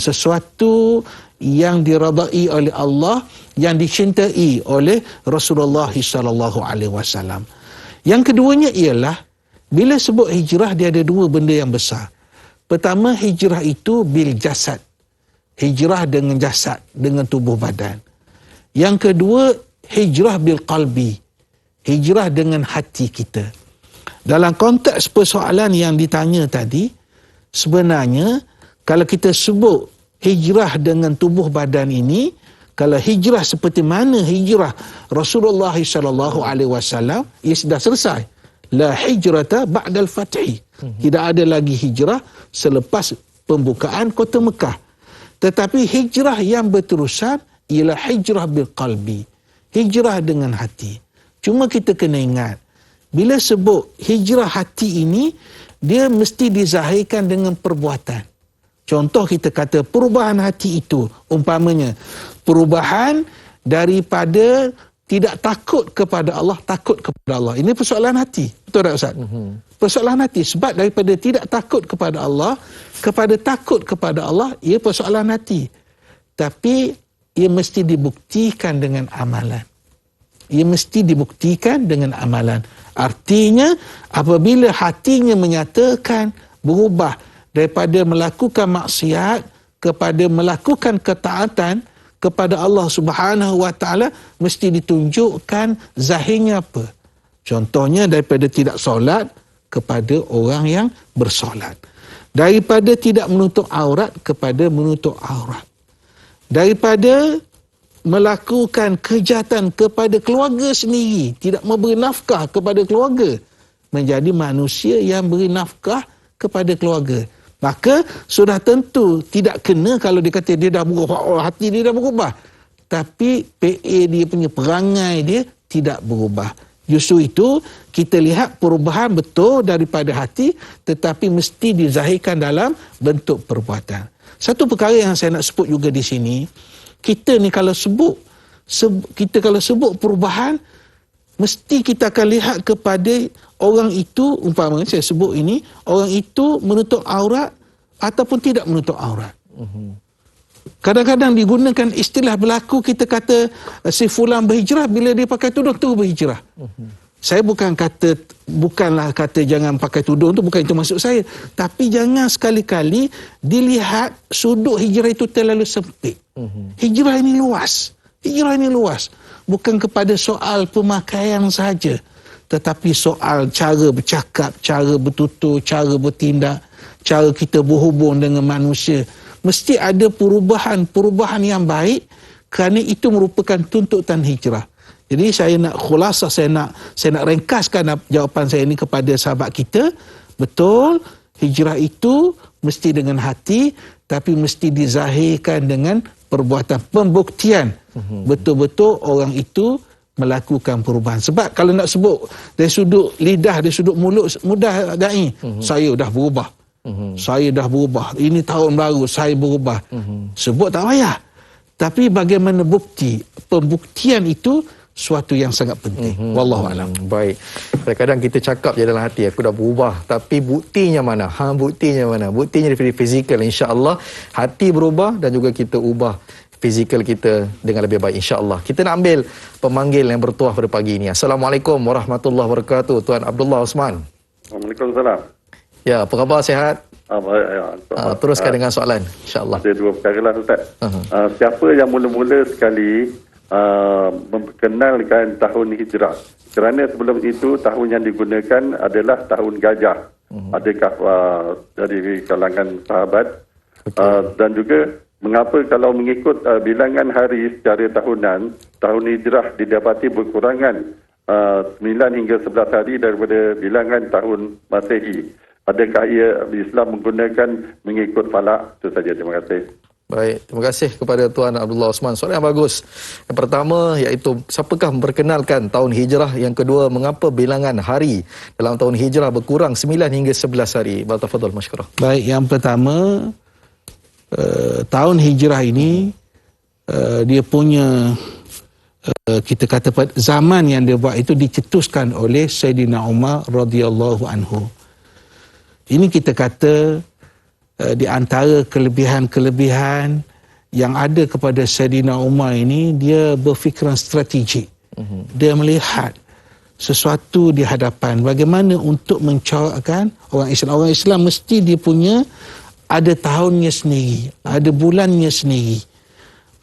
sesuatu yang diradai oleh Allah, yang dicintai oleh Rasulullah SAW. Yang keduanya ialah, bila sebut hijrah, dia ada dua benda yang besar. Pertama, hijrah itu bil jasad. Hijrah dengan jasad, dengan tubuh badan. Yang kedua, hijrah bil qalbi. Hijrah dengan hati kita. Dalam konteks persoalan yang ditanya tadi, sebenarnya kalau kita sebut hijrah dengan tubuh badan ini, kalau hijrah seperti mana hijrah Rasulullah SAW, ia sudah selesai. La hijrata ba'dal fathi. Tidak ada lagi hijrah selepas pembukaan kota Mekah. Tetapi hijrah yang berterusan ialah hijrah bil qalbi. Hijrah dengan hati. Cuma kita kena ingat, bila sebut hijrah hati ini, dia mesti dizahirkan dengan perbuatan. Contoh kita kata perubahan hati itu, umpamanya perubahan daripada tidak takut kepada Allah, takut kepada Allah. Ini persoalan hati. Betul tak Ustaz? Persoalan hati. Sebab daripada tidak takut kepada Allah, kepada takut kepada Allah, ia persoalan hati. Tapi ia mesti dibuktikan dengan amalan. Ia mesti dibuktikan dengan amalan. Artinya, apabila hatinya menyatakan berubah daripada melakukan maksiat kepada melakukan ketaatan kepada Allah Subhanahu Wa Taala, mesti ditunjukkan zahirnya apa. Contohnya daripada tidak solat kepada orang yang bersolat. Daripada tidak menutup aurat kepada menutup aurat. Daripada melakukan kejahatan kepada keluarga sendiri, tidak memberi nafkah kepada keluarga, menjadi manusia yang beri nafkah kepada keluarga. Maka sudah tentu tidak kena kalau dia kata dia dah berubah, hati dia dah berubah. Tapi PA dia punya perangai dia tidak berubah. Justru itu kita lihat perubahan betul daripada hati, tetapi mesti dizahirkan dalam bentuk perbuatan. Satu perkara yang saya nak sebut juga di sini, kita ni kalau sebut perubahan, mesti kita akan lihat kepada orang itu, umpamanya saya sebut ini, orang itu menutup aurat ataupun tidak menutup aurat. Kadang-kadang digunakan istilah berlaku, kita kata si fulan berhijrah, bila dia pakai tudung tu berhijrah. Saya bukanlah kata jangan pakai tudung tu, bukan itu maksud saya. Tapi jangan sekali-kali dilihat sudut hijrah itu terlalu sempit. Hijrah ini luas. Hijrah ini luas. Bukan kepada soal pemakaian saja, tetapi soal cara bercakap, cara bertutur, cara bertindak, cara kita berhubung dengan manusia, mesti ada perubahan yang baik, kerana itu merupakan tuntutan hijrah. Jadi saya nak khulasah, saya nak ringkaskan jawapan saya ini kepada sahabat kita. Betul, hijrah itu mesti dengan hati, tapi mesti dizahirkan dengan perbuatan, pembuktian. Betul-betul orang itu melakukan perubahan. Sebab kalau nak sebut dari sudut lidah, dari sudut mulut, mudah da'i. Saya dah berubah. Saya dah berubah. Ini tahun baru, saya berubah. Sebut tak payah. Tapi bagaimana bukti? Pembuktian itu suatu yang sangat penting. Wallahualam. Baik. Kadang-kadang kita cakap je dalam hati, aku dah berubah. Tapi buktinya mana? Buktinya mana? Buktinya dari fizikal. InsyaAllah hati berubah dan juga kita ubah fizikal kita dengan lebih baik, insya-Allah. Kita nak ambil pemanggil yang bertuah pada pagi ini. Assalamualaikum warahmatullahi wabarakatuh. Tuan Abdullah Osman. Waalaikumsalam. Ya, apa khabar, sihat? Teruskan dengan soalan, insya-Allah. Ada dua perkara lah, Ustaz. Siapa yang mula-mula sekali memperkenalkan tahun hijrah? Kerana sebelum itu tahun yang digunakan adalah tahun gajah. Adakah dari kalangan sahabat? Dan juga mengapa kalau mengikut bilangan hari secara tahunan, tahun hijrah didapati berkurangan 9 hingga 11 hari daripada bilangan tahun Masehi? Adakah Islam menggunakan mengikut falak? Itu saja, terima kasih. Baik, terima kasih kepada Tuan Abdullah Osman. Soalan yang bagus. Yang pertama iaitu, siapakah memperkenalkan tahun hijrah? Yang kedua, mengapa bilangan hari dalam tahun hijrah berkurang 9 hingga 11 hari? Tafadhal, masykurah. Baik, yang pertama, tahun hijrah ini dia punya kita kata zaman yang dia buat itu dicetuskan oleh Sayyidina Umar radhiyallahu anhu. Ini kita kata di antara kelebihan-kelebihan yang ada kepada Sayyidina Umar ini, dia berfikiran strategik. Dia melihat sesuatu di hadapan, bagaimana untuk mencorakkan orang Islam. Orang Islam mesti dia punya ada tahunnya sendiri, ada bulannya sendiri.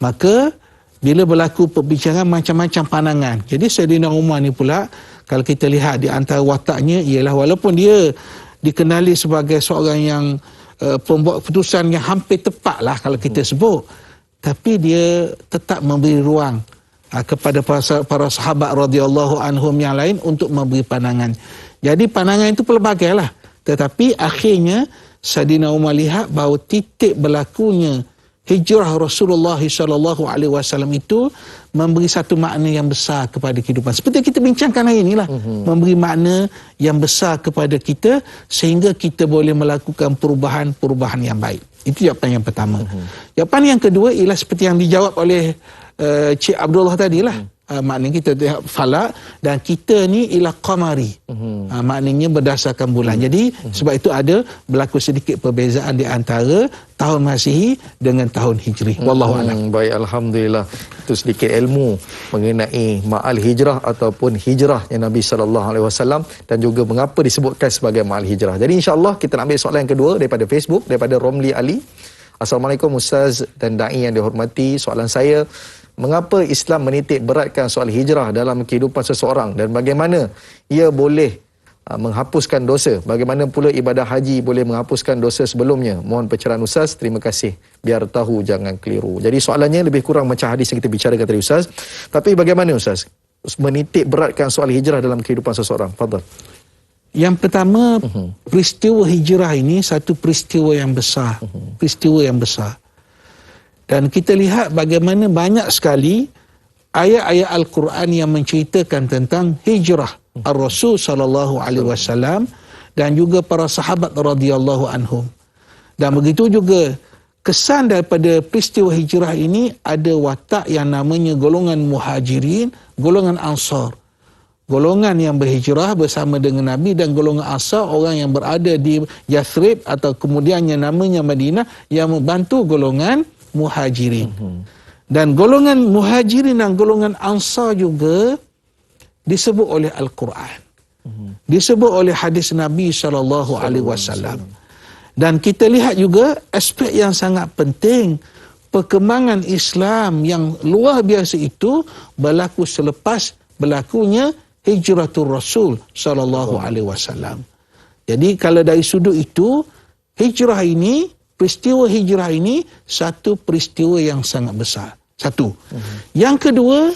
Maka bila berlaku perbicaraan, macam-macam pandangan. Jadi Sayyidina Umar ni pula, kalau kita lihat di antara wataknya, ialah walaupun dia dikenali sebagai seorang yang pembuat keputusan yang hampir tepat lah kalau kita sebut, tapi dia tetap memberi ruang kepada para sahabat radhiyallahu anhum yang lain untuk memberi pandangan. Jadi pandangan itu pelbagai lah. Tetapi akhirnya Sayyidina Umar lihat bahawa titik berlakunya hijrah Rasulullah SAW itu memberi satu makna yang besar kepada kehidupan. Seperti kita bincangkan hari inilah, memberi makna yang besar kepada kita sehingga kita boleh melakukan perubahan-perubahan yang baik. Itu jawapan yang pertama. Jawapan yang kedua ialah seperti yang dijawab oleh Cik Abdullah tadilah. Maknanya kita falak dan kita ni ialah qamari. Maknanya berdasarkan bulan. Jadi sebab itu ada berlaku sedikit perbezaan di antara tahun Masihi dengan tahun Hijri. Wallahu a'lam. Baik, alhamdulillah. Itu sedikit ilmu mengenai ma'al hijrah ataupun hijrah yang Nabi SAW dan juga mengapa disebutkan sebagai ma'al hijrah. Jadi insya-Allah kita nak ambil soalan yang kedua daripada Facebook, daripada Romli Ali. Assalamualaikum Ustaz dan dai yang dihormati. Soalan saya, mengapa Islam menitik beratkan soal hijrah dalam kehidupan seseorang dan bagaimana ia boleh menghapuskan dosa? Bagaimana pula ibadah haji boleh menghapuskan dosa sebelumnya? Mohon pencerahan Ustaz, terima kasih. Biar tahu, jangan keliru. Jadi soalannya lebih kurang macam hadis yang kita bicarakan tadi Ustaz. Tapi bagaimana Ustaz menitik beratkan soal hijrah dalam kehidupan seseorang? Fadhal. Yang pertama, peristiwa hijrah ini satu peristiwa yang besar. Peristiwa yang besar. Dan kita lihat bagaimana banyak sekali ayat-ayat Al-Quran yang menceritakan tentang hijrah Ar-Rasul SAW dan juga para sahabat radhiyallahu anhum. Dan begitu juga kesan daripada peristiwa hijrah ini ada watak yang namanya golongan muhajirin, golongan ansar. Golongan yang berhijrah bersama dengan Nabi dan golongan ansar, orang yang berada di Yathrib atau kemudian yang namanya Madinah, yang membantu golongan muhajirin. Dan golongan muhajirin dan golongan ansar juga disebut oleh Al-Quran. Disebut oleh hadis Nabi SAW. Dan kita lihat juga aspek yang sangat penting, perkembangan Islam yang luar biasa itu berlaku selepas berlakunya hijratul Rasul sallallahu alaihi wasallam. Jadi kalau dari sudut itu, hijrah ini, peristiwa hijrah ini satu peristiwa yang sangat besar. Satu. Yang kedua,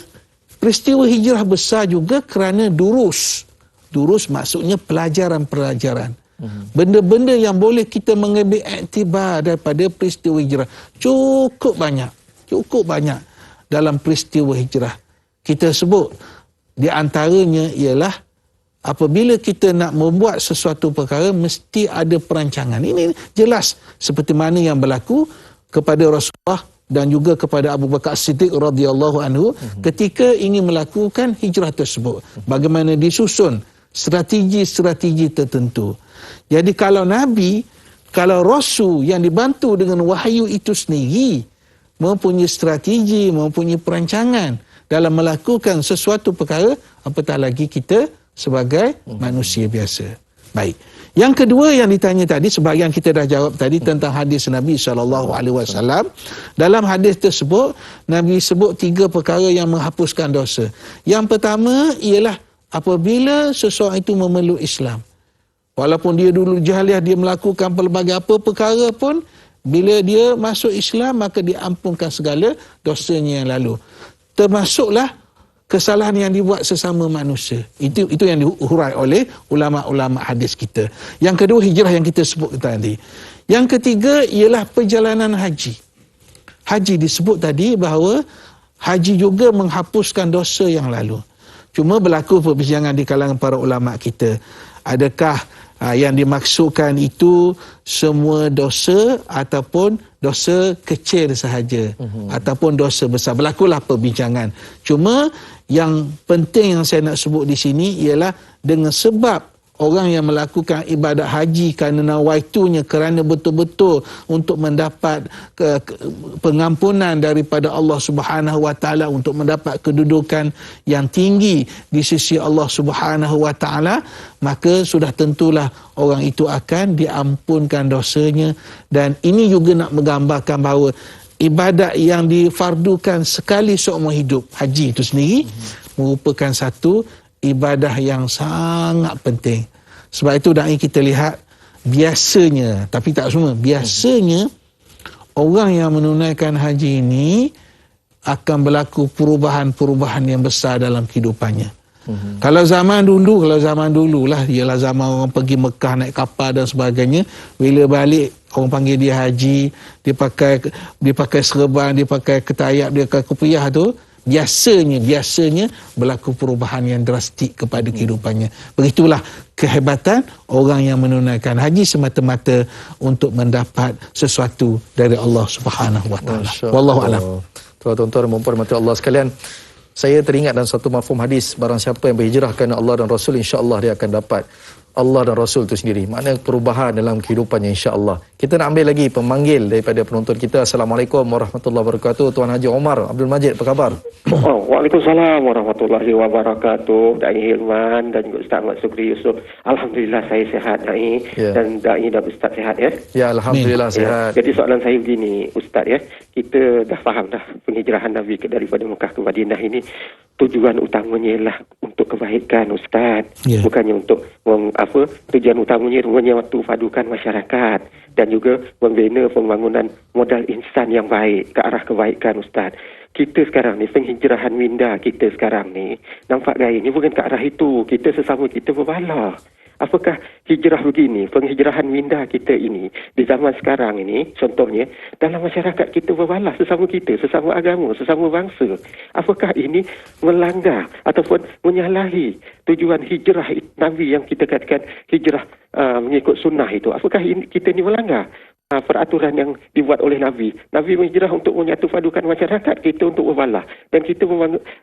peristiwa hijrah besar juga kerana durus. Durus maksudnya pelajaran-pelajaran. Benda-benda yang boleh kita mengambil iktibar daripada peristiwa hijrah. Cukup banyak dalam peristiwa hijrah. Kita sebut di antaranya ialah apabila kita nak membuat sesuatu perkara, mesti ada perancangan. Ini jelas seperti mana yang berlaku kepada Rasulullah dan juga kepada Abu Bakar Siddiq radhiyallahu anhu ketika ingin melakukan hijrah tersebut. Bagaimana disusun strategi-strategi tertentu. Jadi kalau Nabi, kalau Rasul yang dibantu dengan wahyu itu sendiri mempunyai strategi, mempunyai perancangan dalam melakukan sesuatu perkara, apatah lagi kita sebagai manusia biasa. Baik. Yang kedua yang ditanya tadi, sebahagian kita dah jawab tadi tentang hadis Nabi SAW. Dalam hadis tersebut, Nabi sebut 3 perkara yang menghapuskan dosa. Yang pertama ialah apabila seseorang itu memeluk Islam. Walaupun dia dulu jahiliah, dia melakukan pelbagai apa perkara pun, bila dia masuk Islam, maka diampunkan segala dosanya yang lalu. Termasuklah kesalahan yang dibuat sesama manusia. Itu yang dihurai oleh ulama-ulama hadis kita. Yang kedua, hijrah yang kita sebut tadi. Yang ketiga ialah perjalanan haji. Haji disebut tadi bahawa haji juga menghapuskan dosa yang lalu. Cuma berlaku perbincangan di kalangan para ulama kita. Adakah yang dimaksudkan itu semua dosa ataupun dosa kecil sahaja ataupun dosa besar? Berlakulah perbincangan. Cuma yang penting yang saya nak sebut di sini ialah dengan sebab orang yang melakukan ibadat haji kerana nawaitunya, kerana betul-betul untuk mendapat pengampunan daripada Allah Subhanahu Wa Taala, untuk mendapat kedudukan yang tinggi di sisi Allah Subhanahu Wa Taala, maka sudah tentulah orang itu akan diampunkan dosanya. Dan ini juga nak menggambarkan bahawa ibadat yang difardukan sekali seumur hidup, haji itu sendiri, merupakan satu ibadah yang sangat penting. Sebab itu dai kita lihat biasanya, tapi tak semua, biasanya orang yang menunaikan haji ini akan berlaku perubahan-perubahan yang besar dalam kehidupannya. Kalau zaman dulu lah, ialah zaman orang pergi Mekah naik kapal dan sebagainya, bila balik orang panggil dia haji, dia pakai serban, dia pakai ketayab, dia pakai kopiah tu, biasanya berlaku perubahan yang drastik kepada kehidupannya. Begitulah kehebatan orang yang menunaikan haji semata-mata untuk mendapat sesuatu dari Allah Subhanahu Wa Taala. Wallahu a'lam. Tuan-tuan dan puan-puan Allah sekalian, saya teringat dalam satu mafhum hadis, barang siapa yang berhijrah kerana Allah dan Rasul, insya-Allah dia akan dapat Allah dan Rasul itu sendiri. Makna perubahan dalam kehidupannya, insya-Allah. Kita nak ambil lagi pemanggil daripada penonton kita. Assalamualaikum warahmatullahi wabarakatuh. Tuan Haji Omar Abdul Majid, apa khabar? Waalaikumsalam warahmatullahi wabarakatuh. Dai Hilman dan juga Ustaz Ahmad Sukri Yusuf. Alhamdulillah saya sihat, Dai. Dan Dai dan Ustaz sihat ya? Ya, alhamdulillah sihat. Jadi soalan saya begini, Ustaz ya. Kita dah faham dah penghijrahan Nabi daripada Mekah ke Madinah ini tujuan utamanya ialah untuk kebaikan, Ustaz. Bukannya untuk tujuan utamanya menyatu padukan masyarakat dan juga membina pembangunan modal insan yang baik ke arah kebaikan, Ustaz. Kita sekarang ni, penghijrahan minda kita sekarang ni, nampak gayanya bukan ke arah itu. Kita sesama kita berbalah. Apakah hijrah begini, penghijrahan minda kita ini, di zaman sekarang ini, contohnya, dalam masyarakat kita berbalah sesama kita, sesama agama, sesama bangsa. Apakah ini melanggar ataupun menyalahi tujuan hijrah Nabi yang kita katakan hijrah mengikut sunnah itu? Apakah kita ini melanggar peraturan yang dibuat oleh Nabi? Nabi menghijrah untuk menyatu padukan masyarakat, kita untuk berbalah. Dan kita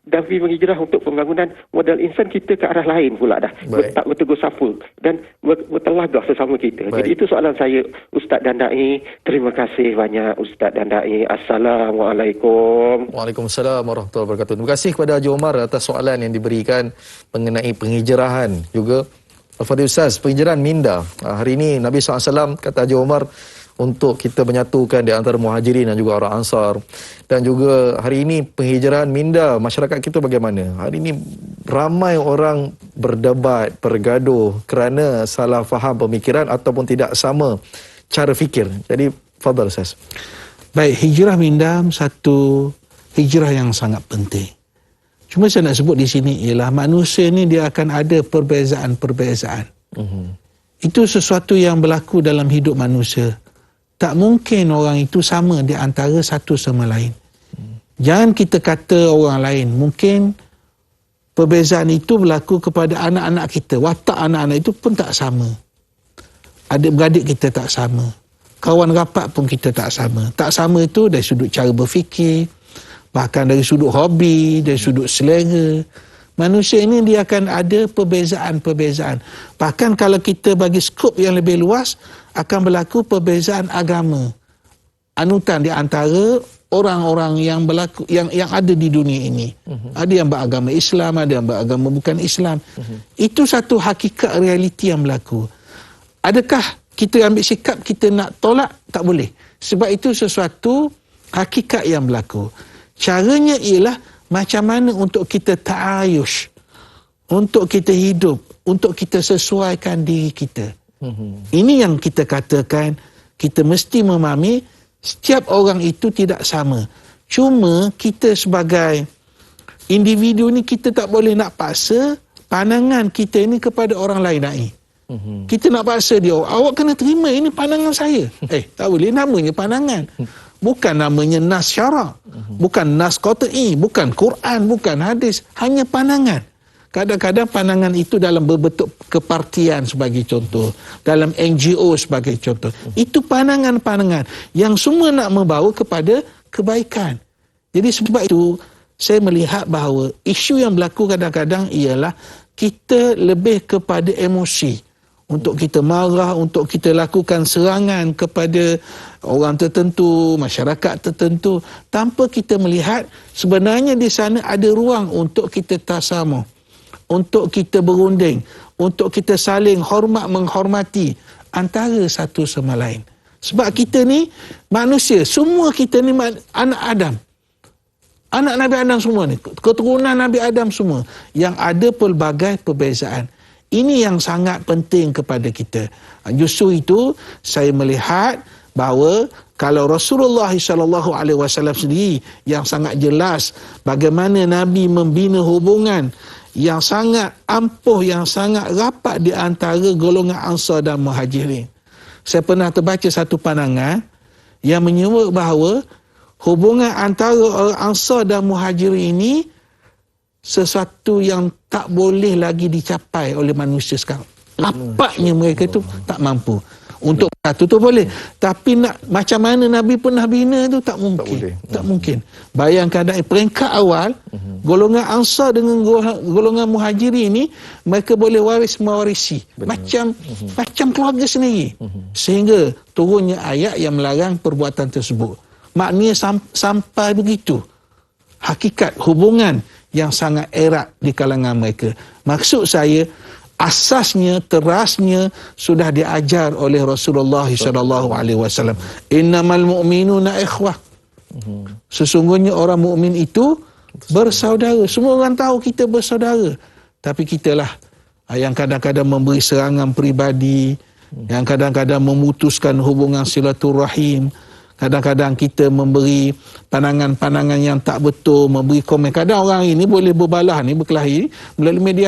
Nabi menghijrah untuk pembangunan modal insan, kita ke arah lain pula dah. Tak bertegur sapu dan bertelagah sesama kita. Baik. Jadi itu soalan saya, Ustaz dan Dai. Terima kasih banyak Ustaz dan Dai. Assalamualaikum. Waalaikumsalam warahmatullahi wabarakatuh. Terima kasih kepada Haji Omar atas soalan yang diberikan mengenai penghijrahan juga. Al-Fadhil Ustaz, penghijrahan minda. Hari ini Nabi SAW kata Haji Omar untuk kita menyatukan di antara muhajirin dan juga orang ansar. Dan juga hari ini penghijrahan minda masyarakat kita bagaimana? Hari ini ramai orang berdebat, bergaduh kerana salah faham pemikiran ataupun tidak sama cara fikir. Jadi, fadhal Ustaz. Baik, hijrah Mindam satu hijrah yang sangat penting. Cuma saya nak sebut di sini ialah manusia ni dia akan ada perbezaan-perbezaan. Itu sesuatu yang berlaku dalam hidup manusia. Tak mungkin orang itu sama di antara satu sama lain. Jangan kita kata orang lain. Mungkin perbezaan itu berlaku kepada anak-anak kita. Watak anak-anak itu pun tak sama. Adik-beradik kita tak sama. Kawan rapat pun kita tak sama. Tak sama itu dari sudut cara berfikir, bahkan dari sudut hobi, dari sudut selera. Manusia ini dia akan ada perbezaan-perbezaan. Bahkan kalau kita bagi skop yang lebih luas, akan berlaku perbezaan agama. Anutan di antara orang-orang yang berlaku yang ada di dunia ini. Ada yang beragama Islam, ada yang beragama bukan Islam. Itu satu hakikat realiti yang berlaku. Adakah kita ambil sikap kita nak tolak? Tak boleh. Sebab itu sesuatu hakikat yang berlaku. Caranya ialah macam mana untuk kita ta'ayush, untuk kita hidup, untuk kita sesuaikan diri kita. Ini yang kita katakan, kita mesti memahami setiap orang itu tidak sama. Cuma kita sebagai individu ni kita tak boleh nak paksa pandangan kita ini kepada orang lain naik. Kita nak paksa dia, awak kena terima ini pandangan saya. Tak boleh, namanya pandangan. Bukan namanya nas syarak, bukan nas qat'i, bukan Quran, bukan hadis, hanya pandangan. Kadang-kadang pandangan itu dalam berbentuk kepartian sebagai contoh, dalam NGO sebagai contoh. Itu pandangan-pandangan yang semua nak membawa kepada kebaikan. Jadi sebab itu saya melihat bahawa isu yang berlaku kadang-kadang ialah kita lebih kepada emosi. Untuk kita marah, untuk kita lakukan serangan kepada orang tertentu, masyarakat tertentu, tanpa kita melihat sebenarnya di sana ada ruang untuk kita tasamuh, untuk kita berunding, untuk kita saling hormat menghormati antara satu sama lain. Sebab kita ni manusia, semua kita ni anak Adam. Anak Nabi Adam semua ni, keturunan Nabi Adam semua yang ada pelbagai perbezaan. Ini yang sangat penting kepada kita. Justru itu saya melihat bahawa kalau Rasulullah SAW sendiri yang sangat jelas bagaimana Nabi membina hubungan yang sangat ampuh, yang sangat rapat di antara golongan Ansar dan Muhajirin. Saya pernah terbaca satu pandangan yang menyebut bahawa hubungan antara orang Ansar dan Muhajirin ini sesuatu yang tak boleh lagi dicapai oleh manusia sekarang. Rapatnya mereka itu tak mampu. Untuk satu tu boleh, tapi nak macam mana Nabi pernah bina tu tak mungkin. Tak mungkin. Bayangkan peringkat awal golongan Ansar dengan golongan Muhajirin ini mereka boleh mewarisi macam keluarga sendiri. Sehingga turunnya ayat yang melarang perbuatan tersebut. Maknanya sampai begitu hakikat hubungan yang sangat erat di kalangan mereka. Maksud saya, asasnya, terasnya sudah diajar oleh Rasulullah SAW. Innamal mu'minuna ikhwah. Sesungguhnya orang mukmin itu bersaudara. Semua orang tahu kita bersaudara. Tapi kitalah yang kadang-kadang memberi serangan peribadi, yang kadang-kadang memutuskan hubungan silaturahim. Kadang-kadang kita memberi pandangan-pandangan yang tak betul, memberi komen. Kadang orang ini boleh berbalah ni, berkelahi melalui media,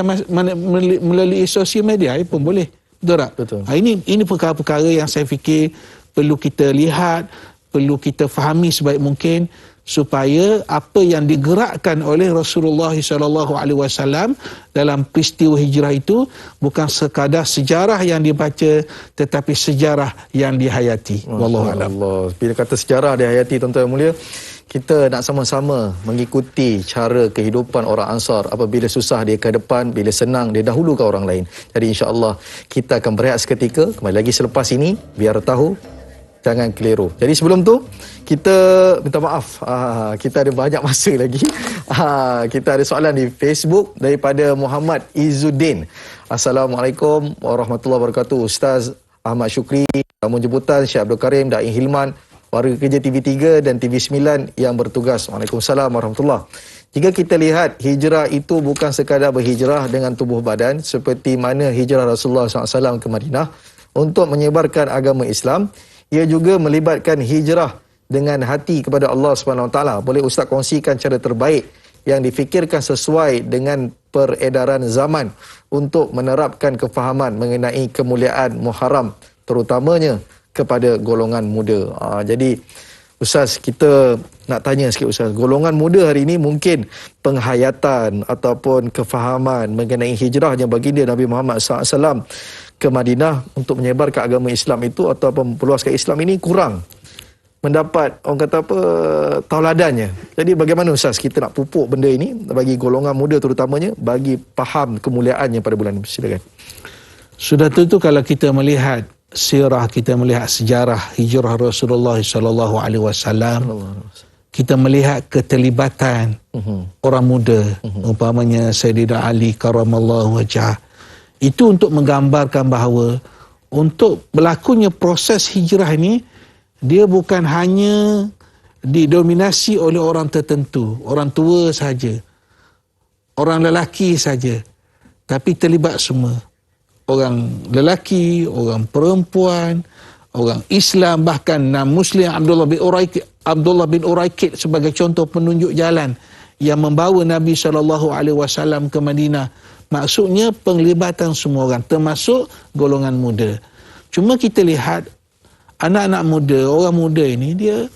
melalui sosial media pun boleh. Betul tak? Betul. Ini perkara-perkara yang saya fikir perlu kita lihat, perlu kita fahami sebaik mungkin supaya apa yang digerakkan oleh Rasulullah SAW dalam peristiwa hijrah itu bukan sekadar sejarah yang dibaca tetapi sejarah yang dihayati. Wallahu a'lam. Bila kata sejarah dihayati, tuan-tuan yang mulia, kita nak sama-sama mengikuti cara kehidupan orang Ansar. Apabila susah dia ke depan, bila senang dia dahulukan orang lain. Jadi insya-Allah kita akan berehat seketika. Kembali lagi selepas ini, biar tahu jangan keliru. Jadi sebelum tu kita minta maaf, kita ada banyak masa lagi. Kita ada soalan di Facebook daripada Muhammad Izzuddin. Assalamualaikum warahmatullahi wabarakatuh. Ustaz Ahmad Syukri, tamu jemputan Syekh Abdul Karim, Da'i Hilman, warga kerja TV3 dan TV9 yang bertugas. Waalaikumsalam warahmatullahi. Jika kita lihat hijrah itu bukan sekadar berhijrah dengan tubuh badan seperti mana hijrah Rasulullah SAW ke Madinah untuk menyebarkan agama Islam, ia juga melibatkan hijrah dengan hati kepada Allah SWT. Boleh Ustaz kongsikan cara terbaik yang difikirkan sesuai dengan peredaran zaman untuk menerapkan kefahaman mengenai kemuliaan Muharram, terutamanya kepada golongan muda. Jadi Ustaz, kita nak tanya sikit Ustaz, golongan muda hari ini mungkin penghayatan ataupun kefahaman mengenai hijrahnya baginda Nabi Muhammad SAW ke Madinah untuk menyebarkan agama Islam itu ataupun memperluaskan Islam ini kurang mendapat, orang kata apa, tauladannya. Jadi bagaimana Ustaz kita nak pupuk benda ini bagi golongan muda terutamanya bagi faham kemuliaannya pada bulan ini? Silakan. Sudah tentu kalau kita melihat sirah, kita melihat sejarah hijrah Rasulullah SAW, kita melihat keterlibatan orang muda, umpamanya Sayyidina Ali karamallahu wajhah, itu untuk menggambarkan bahawa untuk berlakunya proses hijrah ini, dia bukan hanya didominasi oleh orang tertentu, orang tua saja, orang lelaki saja, tapi terlibat semua. Orang lelaki, orang perempuan, orang Islam, bahkan non-Muslim. Abdullah bin Uraikid sebagai contoh penunjuk jalan yang membawa Nabi SAW ke Madinah. Maksudnya penglibatan semua orang, termasuk golongan muda. Cuma kita lihat anak-anak muda, orang muda ini dia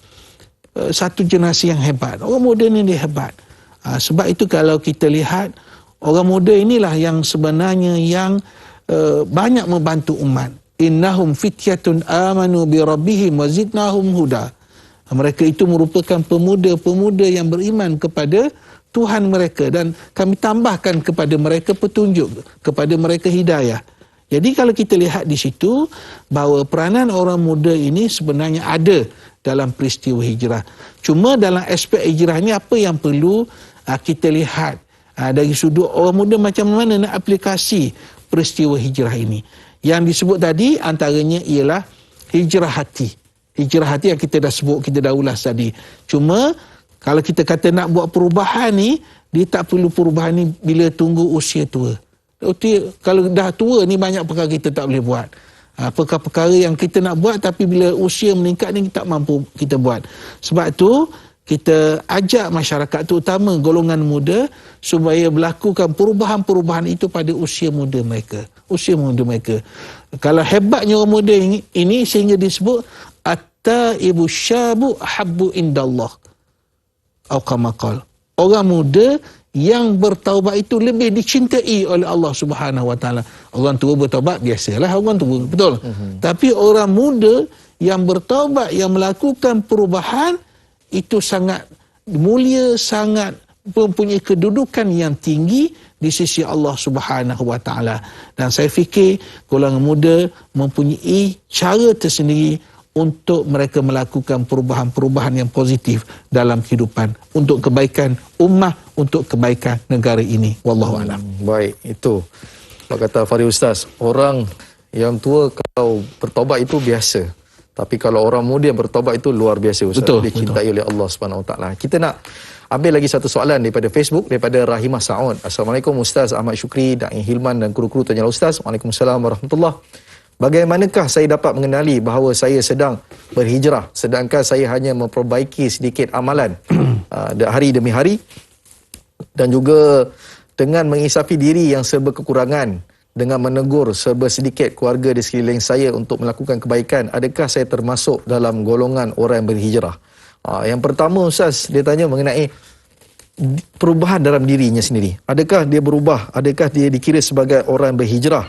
satu generasi yang hebat. Orang muda ini dia hebat. Sebab itu kalau kita lihat orang muda inilah yang sebenarnya yang banyak membantu umat. Innahum fityatun amanu bi rabbihim wa zidnahum huda. Mereka itu merupakan pemuda-pemuda yang beriman kepada Tuhan mereka dan kami tambahkan kepada mereka petunjuk, kepada mereka hidayah. Jadi kalau kita lihat di situ bahawa peranan orang muda ini sebenarnya ada dalam peristiwa hijrah. Cuma dalam aspek hijrah ni apa yang perlu kita lihat dari sudut orang muda, macam mana nak aplikasi peristiwa hijrah ini. Yang disebut tadi antaranya ialah hijrah hati. Hijrah hati yang kita dah sebut, kita dah ulas tadi. Cuma kalau kita kata nak buat perubahan ni, dia tak perlu perubahan ni bila tunggu usia tua. Kalau dah tua ni banyak perkara kita tak boleh buat. Perkara-perkara yang kita nak buat tapi bila usia meningkat ni tak mampu kita buat. Sebab tu kita ajak masyarakat terutama golongan muda supaya melakukan perubahan-perubahan itu pada usia muda mereka. Usia muda mereka. Kalau hebatnya orang muda ini sehingga disebut at-taibu syabu habbu indallah. Atau kama qala. Orang muda yang bertaubat itu lebih dicintai oleh Allah Subhanahu Wa Taala. Orang tua bertaubat biasalah orang tua, betul. Tapi orang muda yang bertaubat, yang melakukan perubahan itu sangat mulia, sangat mempunyai kedudukan yang tinggi di sisi Allah Subhanahu Wa Taala. Dan saya fikir golongan muda mempunyai cara tersendiri untuk mereka melakukan perubahan-perubahan yang positif dalam kehidupan untuk kebaikan ummah, untuk kebaikan negara ini. Wallahu a'lam. Baik, itu apa kata Fahri Ustaz, orang yang tua kalau bertaubat itu biasa. Tapi kalau orang muda yang bertaubat itu luar biasa Ustaz. Betul, dicintai oleh Allah Subhanahu Wa Taala. Kita nak ambil lagi satu soalan daripada Facebook, daripada Rahimah Saud. Assalamualaikum Ustaz Ahmad Syukri, Da'i Hilman dan kru-kru tanya Ustaz. Waalaikumsalam warahmatullahi. Bagaimanakah saya dapat mengenali bahawa saya sedang berhijrah sedangkan saya hanya memperbaiki sedikit amalan hari demi hari, dan juga dengan mengisafi diri yang serba kekurangan dengan menegur serba sedikit keluarga di sekeliling saya untuk melakukan kebaikan, adakah saya termasuk dalam golongan orang yang berhijrah? Yang pertama Ustaz, dia tanya mengenai perubahan dalam dirinya sendiri. Adakah dia berubah? Adakah dia dikira sebagai orang yang berhijrah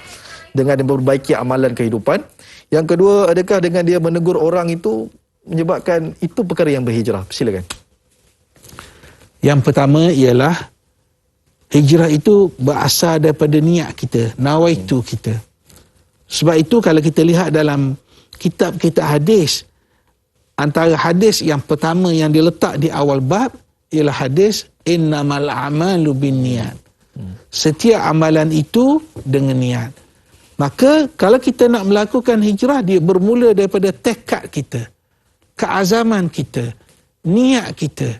dengan memperbaiki amalan kehidupan? Yang kedua, adakah dengan dia menegur orang itu menyebabkan itu perkara yang berhijrah? Silakan. Yang pertama ialah hijrah itu berasal daripada niat kita, nawaitu kita. Sebab itu kalau kita lihat dalam kitab-kitab hadis, antara hadis yang pertama yang diletak di awal bab ialah hadis innamal a'malu binniyat. Setiap amalan itu dengan niat. Maka kalau kita nak melakukan hijrah, dia bermula daripada tekad kita, keazaman kita, niat kita,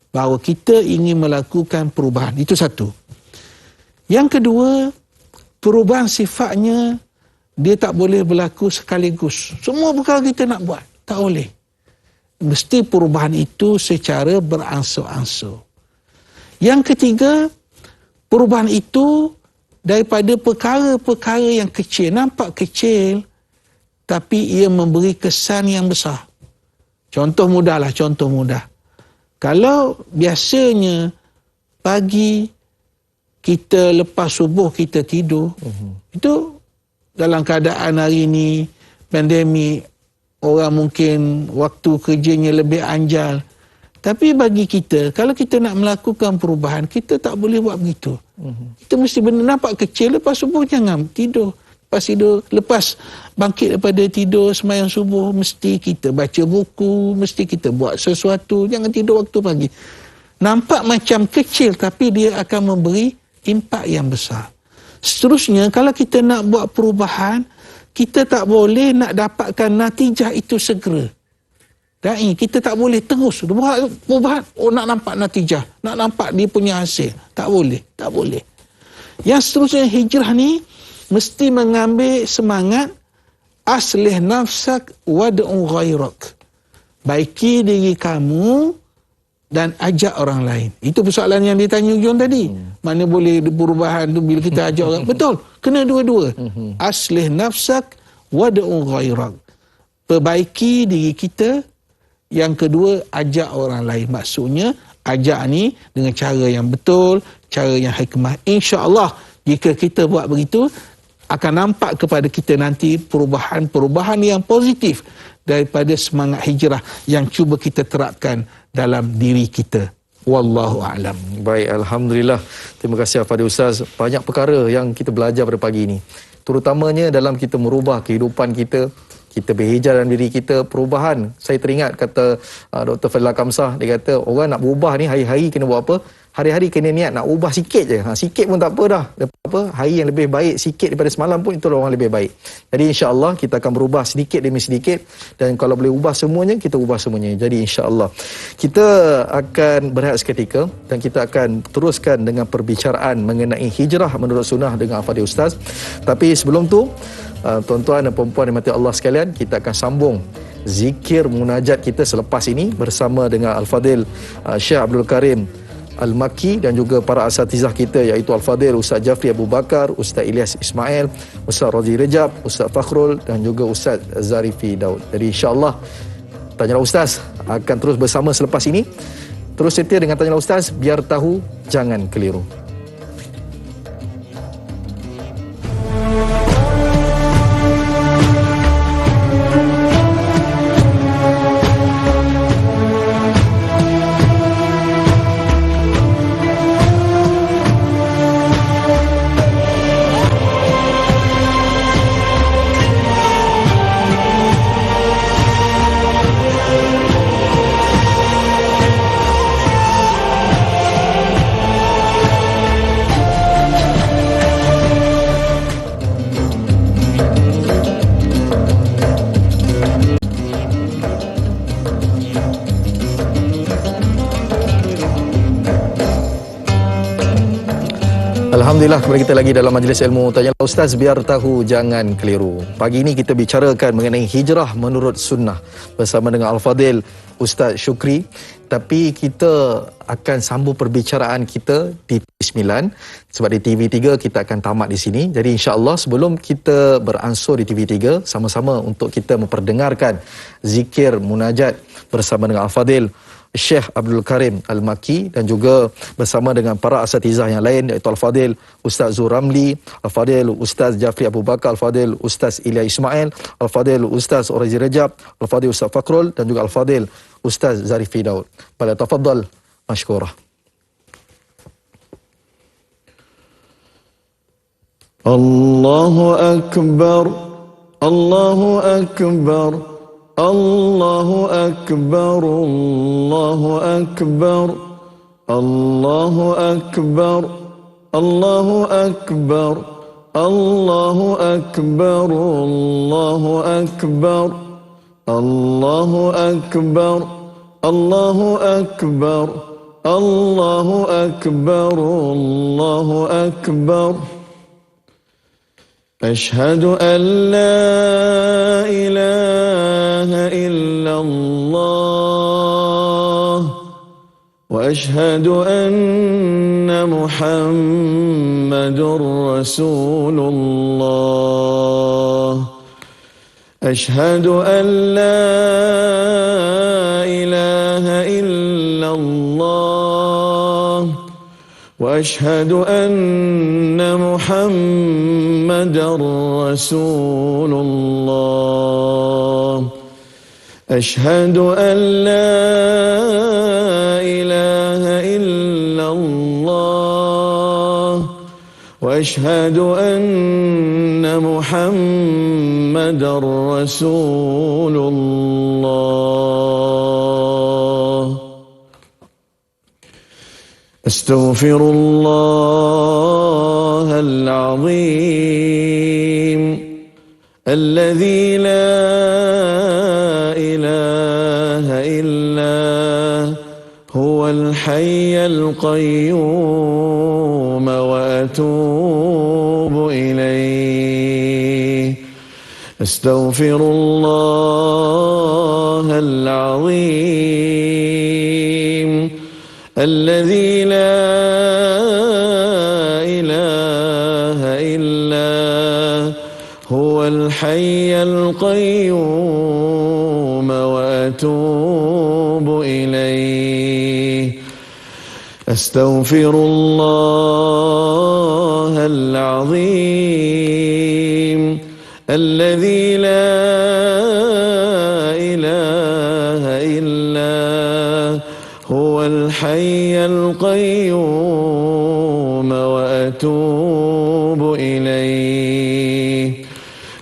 bahawa kita ingin melakukan perubahan. Itu satu. Yang kedua, perubahan sifatnya dia tak boleh berlaku sekaligus. Semua perkara kita nak buat, tak boleh. Mesti perubahan itu secara beransur-ansur. Yang ketiga, perubahan itu daripada perkara-perkara yang kecil. Nampak kecil, tapi ia memberi kesan yang besar. Contoh mudah. Kalau biasanya pagi kita lepas subuh kita tidur, itu dalam keadaan hari ini pandemik, orang mungkin waktu kerjanya lebih anjal. Tapi bagi kita, kalau kita nak melakukan perubahan, kita tak boleh buat begitu. Kita mesti benda nampak kecil, lepas subuh jangan tidur. Lepas bangkit daripada tidur sembahyang subuh, mesti kita baca buku, mesti kita buat sesuatu, jangan tidur waktu pagi. Nampak macam kecil, tapi dia akan memberi impak yang besar. Seterusnya, kalau kita nak buat perubahan, kita tak boleh nak dapatkan natijah itu segera. Kita tak boleh terus buat perubahan, nak nampak natijah, nak nampak dia punya hasil. Tak boleh. Yang seterusnya, hijrah ni mesti mengambil semangat aslih nafsak wad'u ghairak. Baiki diri kamu dan ajak orang lain. Itu persoalan yang ditanya John tadi. Mana boleh perubahan tu bila kita ajak orang? Betul, kena dua-dua. Aslih nafsak wad'u ghairak. Perbaiki diri kita. Yang kedua, ajak orang lain. Maksudnya, ajak ni dengan cara yang betul, cara yang hikmah. InsyaAllah, jika kita buat begitu, akan nampak kepada kita nanti perubahan yang positif daripada semangat hijrah yang cuba kita terapkan dalam diri kita. Wallahu a'lam. Baik, alhamdulillah. Terima kasih Al-Fadhil Ustaz. Banyak perkara yang kita belajar pada pagi ini. Terutamanya dalam kita merubah kehidupan kita berhijrah dalam diri kita, perubahan. Saya teringat kata Dr. Fadila Kamsah, dia kata orang nak berubah ni hari-hari kena buat apa? Hari-hari kena niat nak ubah sikit je. Sikit pun tak apa dah. Hari yang lebih baik sikit daripada semalam pun itulah orang lebih baik. Jadi insya-Allah kita akan berubah sedikit demi sedikit, dan kalau boleh ubah semuanya, kita ubah semuanya. Jadi insya-Allah kita akan berehat seketika dan kita akan teruskan dengan perbicaraan mengenai hijrah menurut sunnah dengan Al-Fadhil Ustaz. Tapi sebelum tu, tuan-tuan dan puan-puan yang dirahmati Allah sekalian, kita akan sambung zikir munajat kita selepas ini bersama dengan Al-Fadhil Syekh Abdul Karim Al-Makki dan juga para asatizah kita, iaitu Al-Fadhil Ustaz Jafri Abu Bakar, Ustaz Ilyas Ismail, Ustaz Razi Rejab, Ustaz Fakhrul dan juga Ustaz Zarifi Daud. Jadi insya-Allah Tanyalah Ustaz akan terus bersama selepas ini. Terus setia dengan Tanyalah Ustaz, biar tahu jangan keliru. Alhamdulillah, kembali kita lagi dalam majlis ilmu Tanyalah Ustaz, biar tahu jangan keliru. Pagi ini kita bicarakan mengenai hijrah menurut sunnah bersama dengan Al-Fadhil Ustaz Syukri. Tapi kita akan sambung perbicaraan kita di TV9, sebab di TV3 kita akan tamat di sini. Jadi insya-Allah sebelum kita beransur di TV3, sama-sama untuk kita memperdengarkan zikir munajat bersama dengan Al-Fadhil Syekh Abdul Karim Al-Makki dan juga bersama dengan para asatizah yang lain, iaitu Al-Fadhil Ustaz Zuramli, Al-Fadhil Ustaz Jafri Abu Bakar, Al-Fadhil Ustaz Ilyas Ismail, Al-Fadhil Ustaz Razi Rejab, Al-Fadhil Ustaz Fakhrul dan juga Al-Fadhil Ustaz Zarifi Daud. Pada tafaddal mashkurah. Allahu Akbar, Allahu Akbar, Allahu Akbar, Allahu Akbar, Allahu Akbar, Allahu Akbar, Allahu Akbar, Allahu Akbar, Allahu Akbar, Allahu Akbar, الله أكبر الله أكبر أشهد أن لا إله إلا الله وأشهد أن محمد رسول الله أشهد أن لا إله إلا الله وأشهد أن محمدا رسول الله أشهد أن لا إله إلا الله وأشهد أن محمدا رسول الله أستغفر الله العظيم الذي لا إله إلا هو الحي القيوم وأتوب إليه أستغفر الله العظيم الذي لا إله إلا هو الحي القيوم وأتوب إليه أستغفر الله العظيم الذي لا إله إلا هو الحي القيوم وأتوب إليه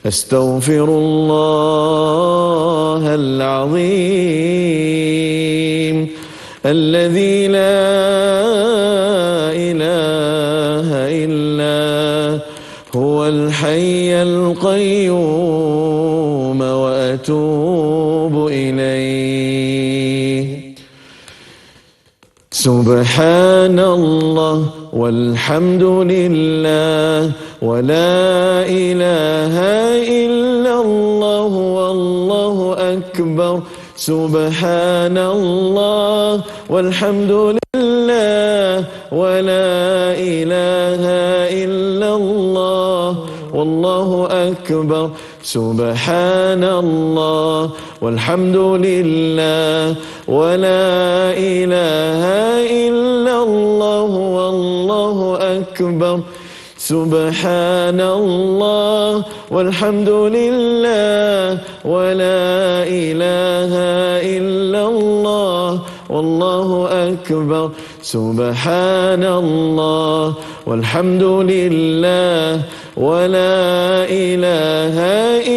أستغفر الله العظيم الذي لا إله إلا هو الحي القيوم وأتوب إليه سبحان الله والحمد لله ولا إله إلا الله والله أكبر سبحان الله والحمد لله ولا إله إلا الله والله أكبر سبحان الله والحمد لله ولا إله إلا الله والله أكبر سبحان الله والحمد لله ولا إله إلا الله والله أكبر سبحان الله والحمد لله ولا إله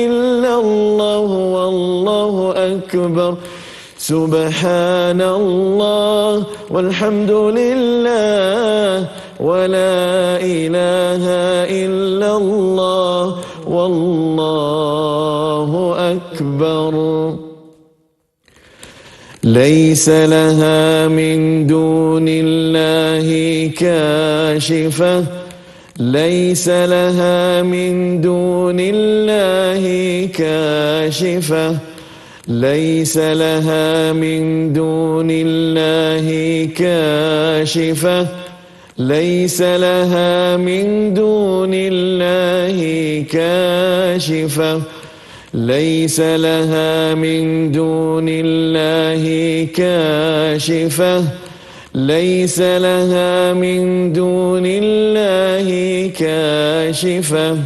إلا الله والله أكبر سبحان الله والحمد لله ولا إله إلا الله والله أكبر ليس لها من دون الله كاشفة ليس لها من دون الله كاشفة ليس لها من دون الله كاشفة ليس لها من دون الله كاشفة ليس لها من دون الله كاشفة ليس لها من دون الله كاشفة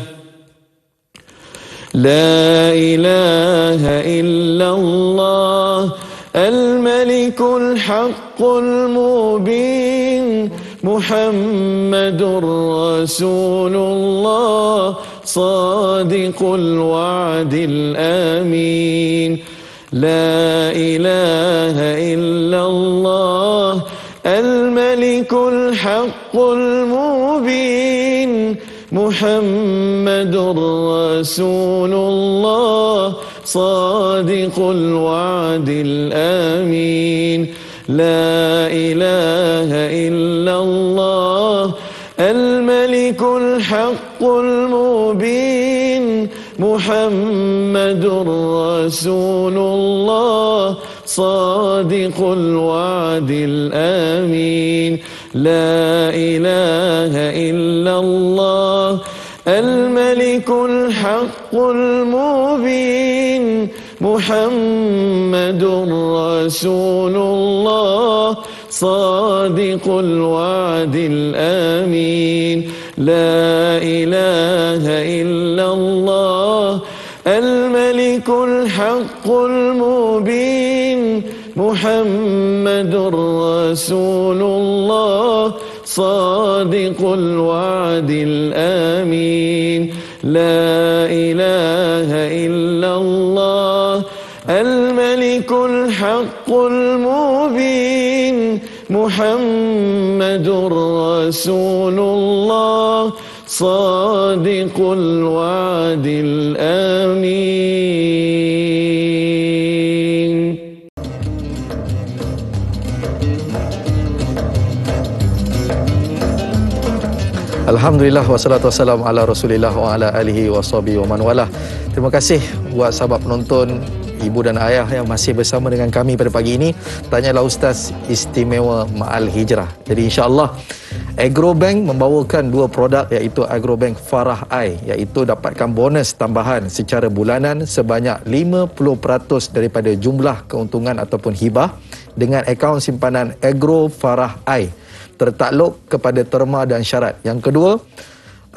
لا إله إلا الله الملك الحق المبين محمد رسول الله صادق الوعد الأمين لا إله إلا الله الملك الحق المبين محمد رسول الله صادق الوعد الأمين لا إله إلا الله الملك الحق المبين محمد رسول الله صادق الوعد الآمين لا إله إلا الله الملك الحق المبين محمد رسول الله صادق الوعد الآمين لا إله إلا الله الملك الحق المبين محمد رسول الله صادق الوعد الآمين لا إله إلا الله الملك الحق المبين محمد رسول الله صادق الوعد الآمين. Alhamdulillah wassalatu wassalamu ala Rasulillah wa ala alihi washabihi wa man walah. Terima kasih buat sahabat penonton, ibu dan ayah yang masih bersama dengan kami pada pagi ini. Tanyalah Ustaz Istimewa Ma'al Hijrah. Jadi insya-Allah Agrobank membawakan dua produk, iaitu Agrobank Farah Eye, iaitu dapatkan bonus tambahan secara bulanan sebanyak 50% daripada jumlah keuntungan ataupun hibah dengan akaun simpanan Agro Farah Eye, tertakluk kepada terma dan syarat. Yang kedua,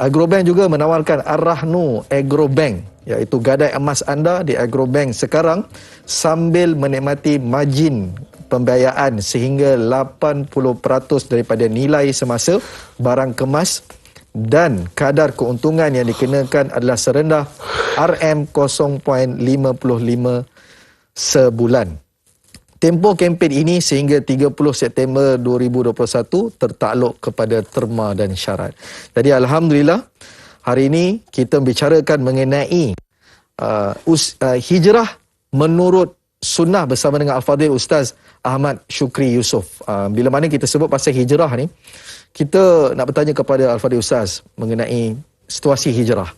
Agrobank juga menawarkan Ar-Rahnu Agrobank, iaitu gadai emas anda di Agrobank sekarang sambil menikmati margin pembiayaan sehingga 80% daripada nilai semasa barang kemas, dan kadar keuntungan yang dikenakan adalah serendah RM0.55 sebulan. Tempoh kempen ini sehingga 30 September 2021 tertakluk kepada terma dan syarat. Jadi Alhamdulillah, hari ini kita membicarakan mengenai hijrah menurut sunnah bersama dengan Al-Fadhil Ustaz Ahmad Syukri Yusof. Bila mana kita sebut pasal hijrah ni, kita nak bertanya kepada Al-Fadhil Ustaz mengenai situasi hijrah.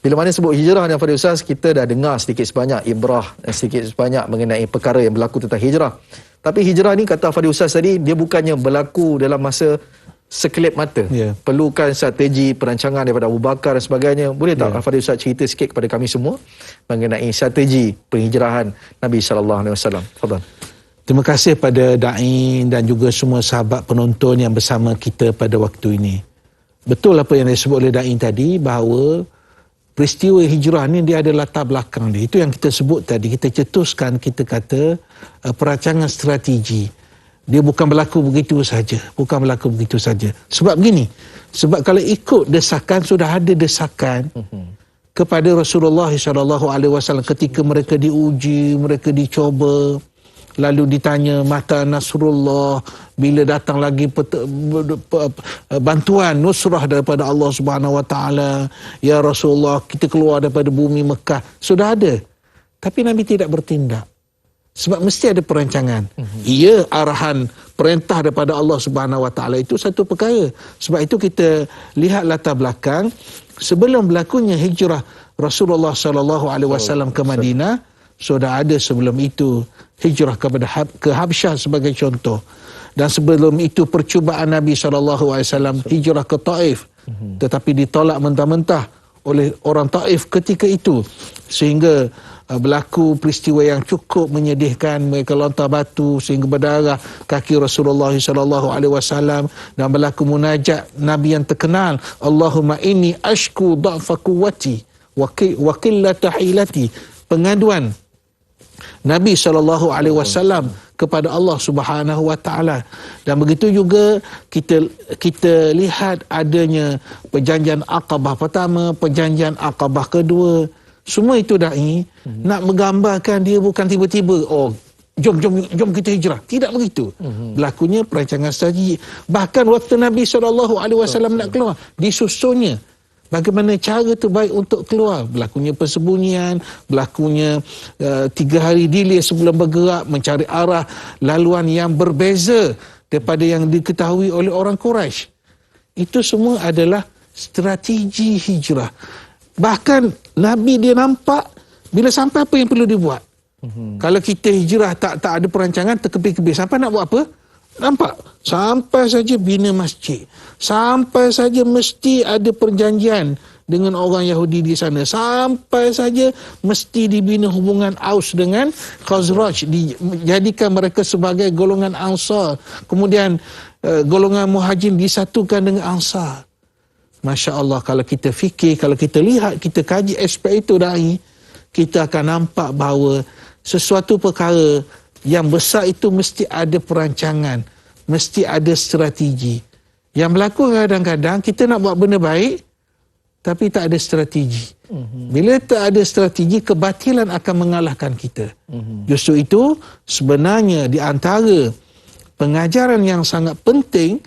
Bila mana sebut hijrah ni Al-Fadhil Ustaz, kita dah dengar sedikit sebanyak ibrah dan sedikit sebanyak mengenai perkara yang berlaku tentang hijrah. Tapi hijrah ni, kata Al-Fadhil Ustaz tadi, dia bukannya berlaku dalam masa sekelip mata. Perlukan strategi perancangan daripada Abu Bakar dan sebagainya. Boleh tak Al-Fadhil Ustaz cerita sikit kepada kami semua mengenai strategi penghijrahan Nabi SAW? Fadhal. Terima kasih pada Da'i dan juga semua sahabat penonton yang bersama kita pada waktu ini. Betul apa yang disebut oleh Da'i tadi, bahawa peristiwa hijrah ni dia ada latar belakang dia. Itu yang kita sebut tadi, kita cetuskan, kita kata perancangan strategi. Dia bukan berlaku begitu saja, bukan berlaku begitu saja. Sebab begini, sebab kalau ikut desakan, sudah ada desakan kepada Rasulullah SAW ketika mereka diuji, mereka dicoba, lalu ditanya mata Nasrullah, bila datang lagi bantuan nusrah daripada Allah Subhanahu Wa Taala, ya Rasulullah kita keluar daripada bumi Mekah. Sudah ada, tapi Nabi tidak bertindak. Sebab mesti ada perancangan. Ia arahan perintah daripada Allah Subhanahu Wa Taala itu satu perkara. Sebab itu kita lihat latar belakang sebelum berlakunya hijrah Rasulullah SAW ke Madinah. Sudah ada sebelum itu hijrah ke Habsyah sebagai contoh. Dan sebelum itu percubaan Nabi SAW hijrah ke Taif. Tetapi ditolak mentah-mentah oleh orang Taif ketika itu. Sehingga berlaku peristiwa yang cukup menyedihkan. Mereka lontar batu sehingga berdarah kaki Rasulullah SAW. Dan berlaku munajat Nabi yang terkenal. Allahumma inni ashku dha'fa quwwati wa qillata hilati. Pengaduan Nabi SAW kepada Allah Subhanahu Wa Taala. Dan begitu juga kita lihat adanya perjanjian Aqabah pertama, perjanjian Aqabah kedua. Semua itu Da'i nak menggambarkan dia bukan tiba-tiba jom kita hijrah. Tidak begitu. Berlakunya perancangan strategi. Bahkan waktu Nabi SAW nak keluar, disusunnya Bagaimana cara terbaik untuk keluar? Berlakunya persembunyian, berlakunya 3 hari delay sebelum bergerak, mencari arah laluan yang berbeza daripada yang diketahui oleh orang Quraisy. Itu semua adalah strategi hijrah. Bahkan Nabi dia nampak bila sampai apa yang perlu dibuat. Kalau kita hijrah tak ada perancangan, terkebir-kebir. Sampai nak buat apa? Nampak? Sampai saja bina masjid. Sampai saja mesti ada perjanjian dengan orang Yahudi di sana. Sampai saja mesti dibina hubungan Aus dengan Khazraj. Dijadikan mereka sebagai golongan Ansar. Kemudian golongan Muhajirin disatukan dengan Ansar. Masya Allah, kalau kita fikir, kalau kita lihat, kita kaji aspek itu da'i, kita akan nampak bahawa sesuatu perkara yang besar itu mesti ada perancangan, mesti ada strategi. Yang berlaku kadang-kadang kita nak buat benda baik, tapi tak ada strategi. Bila tak ada strategi, kebatilan akan mengalahkan kita. Justru itu sebenarnya di antara pengajaran yang sangat penting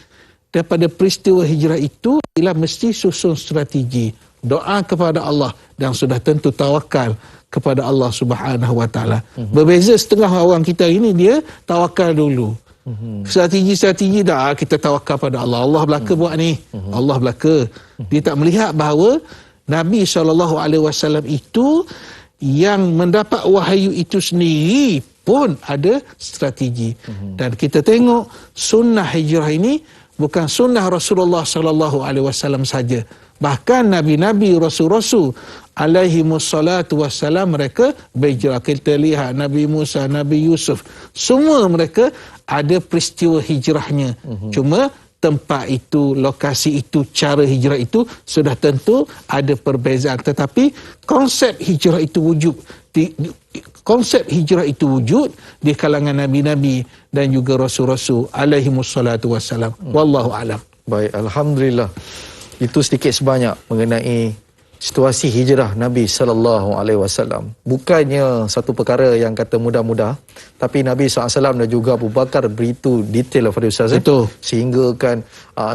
daripada peristiwa hijrah itu ialah mesti susun strategi, doa kepada Allah dan sudah tentu tawakal kepada Allah Subhanahu Wa Taala. Berbeza setengah orang kita ini, dia tawakal dulu. Strategi dah kita tawakal pada Allah. Allah belaka buat ni. Allah belaka. Dia tak melihat bahawa Nabi SAW itu yang mendapat wahyu itu sendiri pun ada strategi. Dan kita tengok sunnah hijrah ini bukan sunnah Rasulullah SAW saja. Bahkan nabi-nabi, rasul-rasul alaihi wassalatu wassalam, mereka berhijrah. Kita lihat Nabi Musa, Nabi Yusuf, semua mereka ada peristiwa hijrahnya. Cuma tempat itu, lokasi itu, cara hijrah itu sudah tentu ada perbezaan. Tetapi konsep hijrah itu wujud. Konsep hijrah itu wujud di kalangan nabi-nabi dan juga rasul-rasul alaihi wassalatu wassalam. Wallahu alam. Baik, alhamdulillah. Itu sedikit sebanyak mengenai situasi hijrah Nabi SAW. Bukannya satu perkara yang kata mudah-mudah, tapi Nabi SAW dan juga Abu Bakar beritahu detail kepada Ustaz. Betul. Sehingga kan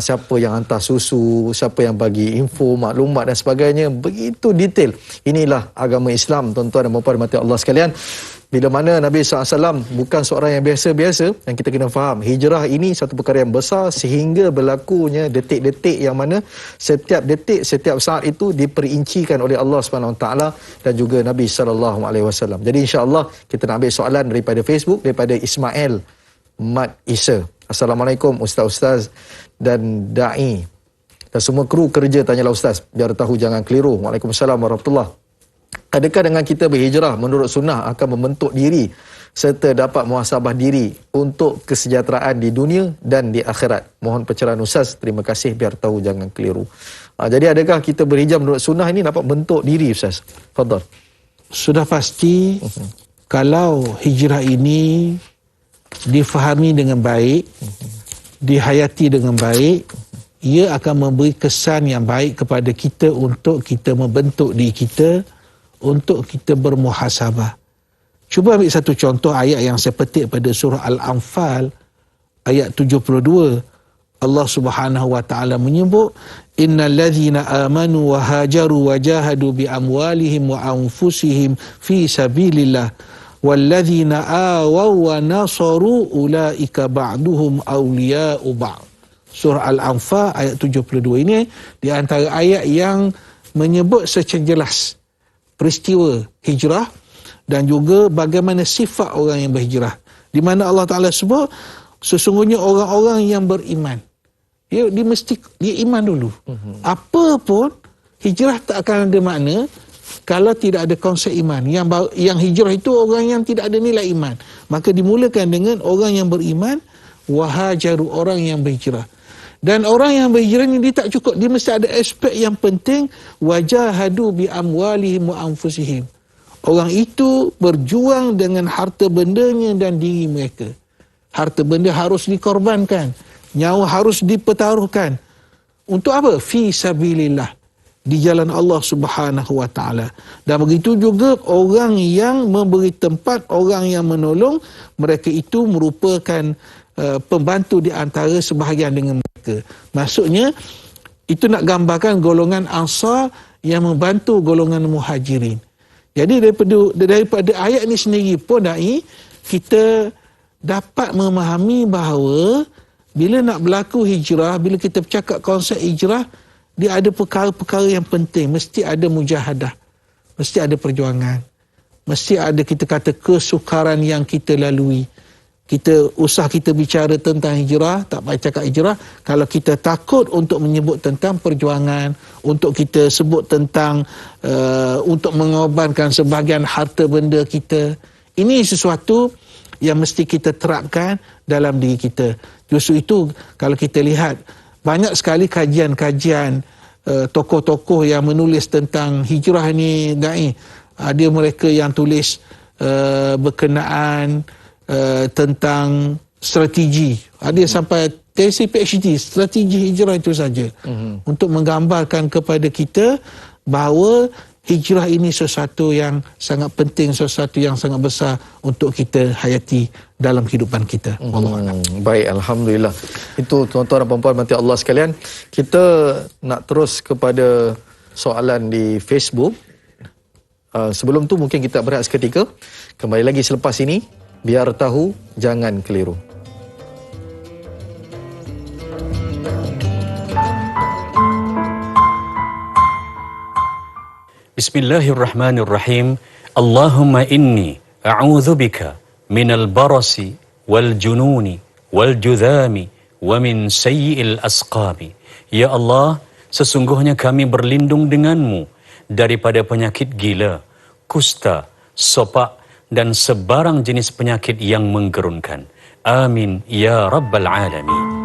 siapa yang hantar susu, siapa yang bagi info, maklumat dan sebagainya, begitu detail. Inilah agama Islam, tuan-tuan dan puan-puan mati Allah sekalian. Bila mana Nabi SAW bukan seorang yang biasa-biasa, yang kita kena faham, hijrah ini satu perkara yang besar sehingga berlakunya detik-detik yang mana setiap detik, setiap saat itu diperincikan oleh Allah SWT dan juga Nabi SAW. Jadi insya-Allah kita nak ambil soalan daripada Facebook, daripada Ismail Mat Isa. Assalamualaikum Ustaz-Ustaz dan Da'i dan semua kru kerja, tanyalah Ustaz biar tahu jangan keliru. Waalaikumsalam warahmatullahi. Adakah dengan kita berhijrah menurut sunnah akan membentuk diri serta dapat muhasabah diri untuk kesejahteraan di dunia dan di akhirat? Mohon pencerahan Ustaz. Terima kasih, biar tahu jangan keliru. Jadi adakah kita berhijrah menurut sunnah ini dapat bentuk diri Ustaz? Fadhal. Sudah pasti kalau hijrah ini difahami dengan baik, dihayati dengan baik, ia akan memberi kesan yang baik kepada kita untuk kita membentuk diri kita, untuk kita bermuhasabah. Cuba ambil satu contoh ayat yang saya petik pada surah Al-Anfal ayat 72. Allah Subhanahu wa taala menyebut, innal ladzina amanu wa hajaru wa jahadu bi amwalihim wa anfusihim fi sabilillah wal ladzina awaw wa nasaru ulaika ba'duhum awliya'u ba'd. Surah Al-Anfal ayat 72 ini di antara ayat yang menyebut secara jelas peristiwa hijrah dan juga bagaimana sifat orang yang berhijrah. Di mana Allah Ta'ala sebut, sesungguhnya orang-orang yang beriman, dia mesti dia iman dulu. Apa pun, hijrah tak akan ada makna kalau tidak ada konsep iman. Yang hijrah itu orang yang tidak ada nilai iman. Maka dimulakan dengan orang yang beriman, wahajaru, orang yang berhijrah. Dan orang yang berhijrah ini dia tak cukup, dia mesti ada aspek yang penting, wajahadu bi amwalihim wa anfusihim. Orang itu berjuang dengan harta bendanya dan diri mereka. Harta benda harus dikorbankan, nyawa harus dipertaruhkan. Untuk apa? Fi sabilillah, di jalan Allah Subhanahu wa taala. Dan begitu juga orang yang memberi tempat, orang yang menolong, mereka itu merupakan pembantu di antara sebahagian dengan mereka. Maksudnya Itu nak gambarkan golongan Ansar yang membantu golongan Muhajirin. Jadi daripada ayat ni sendiri pun kita dapat memahami bahawa bila nak berlaku hijrah, bila kita bercakap konsep hijrah, dia ada perkara-perkara yang penting. Mesti ada mujahadah, mesti ada perjuangan, mesti ada kita kata kesukaran yang kita lalui. Kita bicara tentang hijrah, tak payah cakap hijrah. Kalau kita takut untuk menyebut tentang perjuangan, untuk kita sebut tentang untuk mengorbankan sebahagian harta benda kita, ini sesuatu yang mesti kita terapkan dalam diri kita. Justru itu kalau kita lihat banyak sekali kajian-kajian tokoh-tokoh yang menulis tentang hijrah ni, ada mereka yang tulis berkenaan tentang strategi. Ada sampai tesis PhD strategi hijrah itu saja, untuk menggambarkan kepada kita bahawa hijrah ini sesuatu yang sangat penting, sesuatu yang sangat besar untuk kita hayati dalam kehidupan kita. Baik, alhamdulillah. Itu tuan-tuan dan puan-puan mati Allah sekalian. Kita nak terus kepada soalan di Facebook. Sebelum tu mungkin kita berehat seketika. Kembali lagi selepas ini. Biar tahu, jangan keliru. Bismillahirrahmanirrahim. Allahumma inni a'udzubika minal barasi wal jununi wal judhami wa min sayyi'il asqami. Ya Allah, sesungguhnya kami berlindung denganmu daripada penyakit gila, kusta, sopak, dan sebarang jenis penyakit yang menggerunkan. Amin ya rabbal alamin.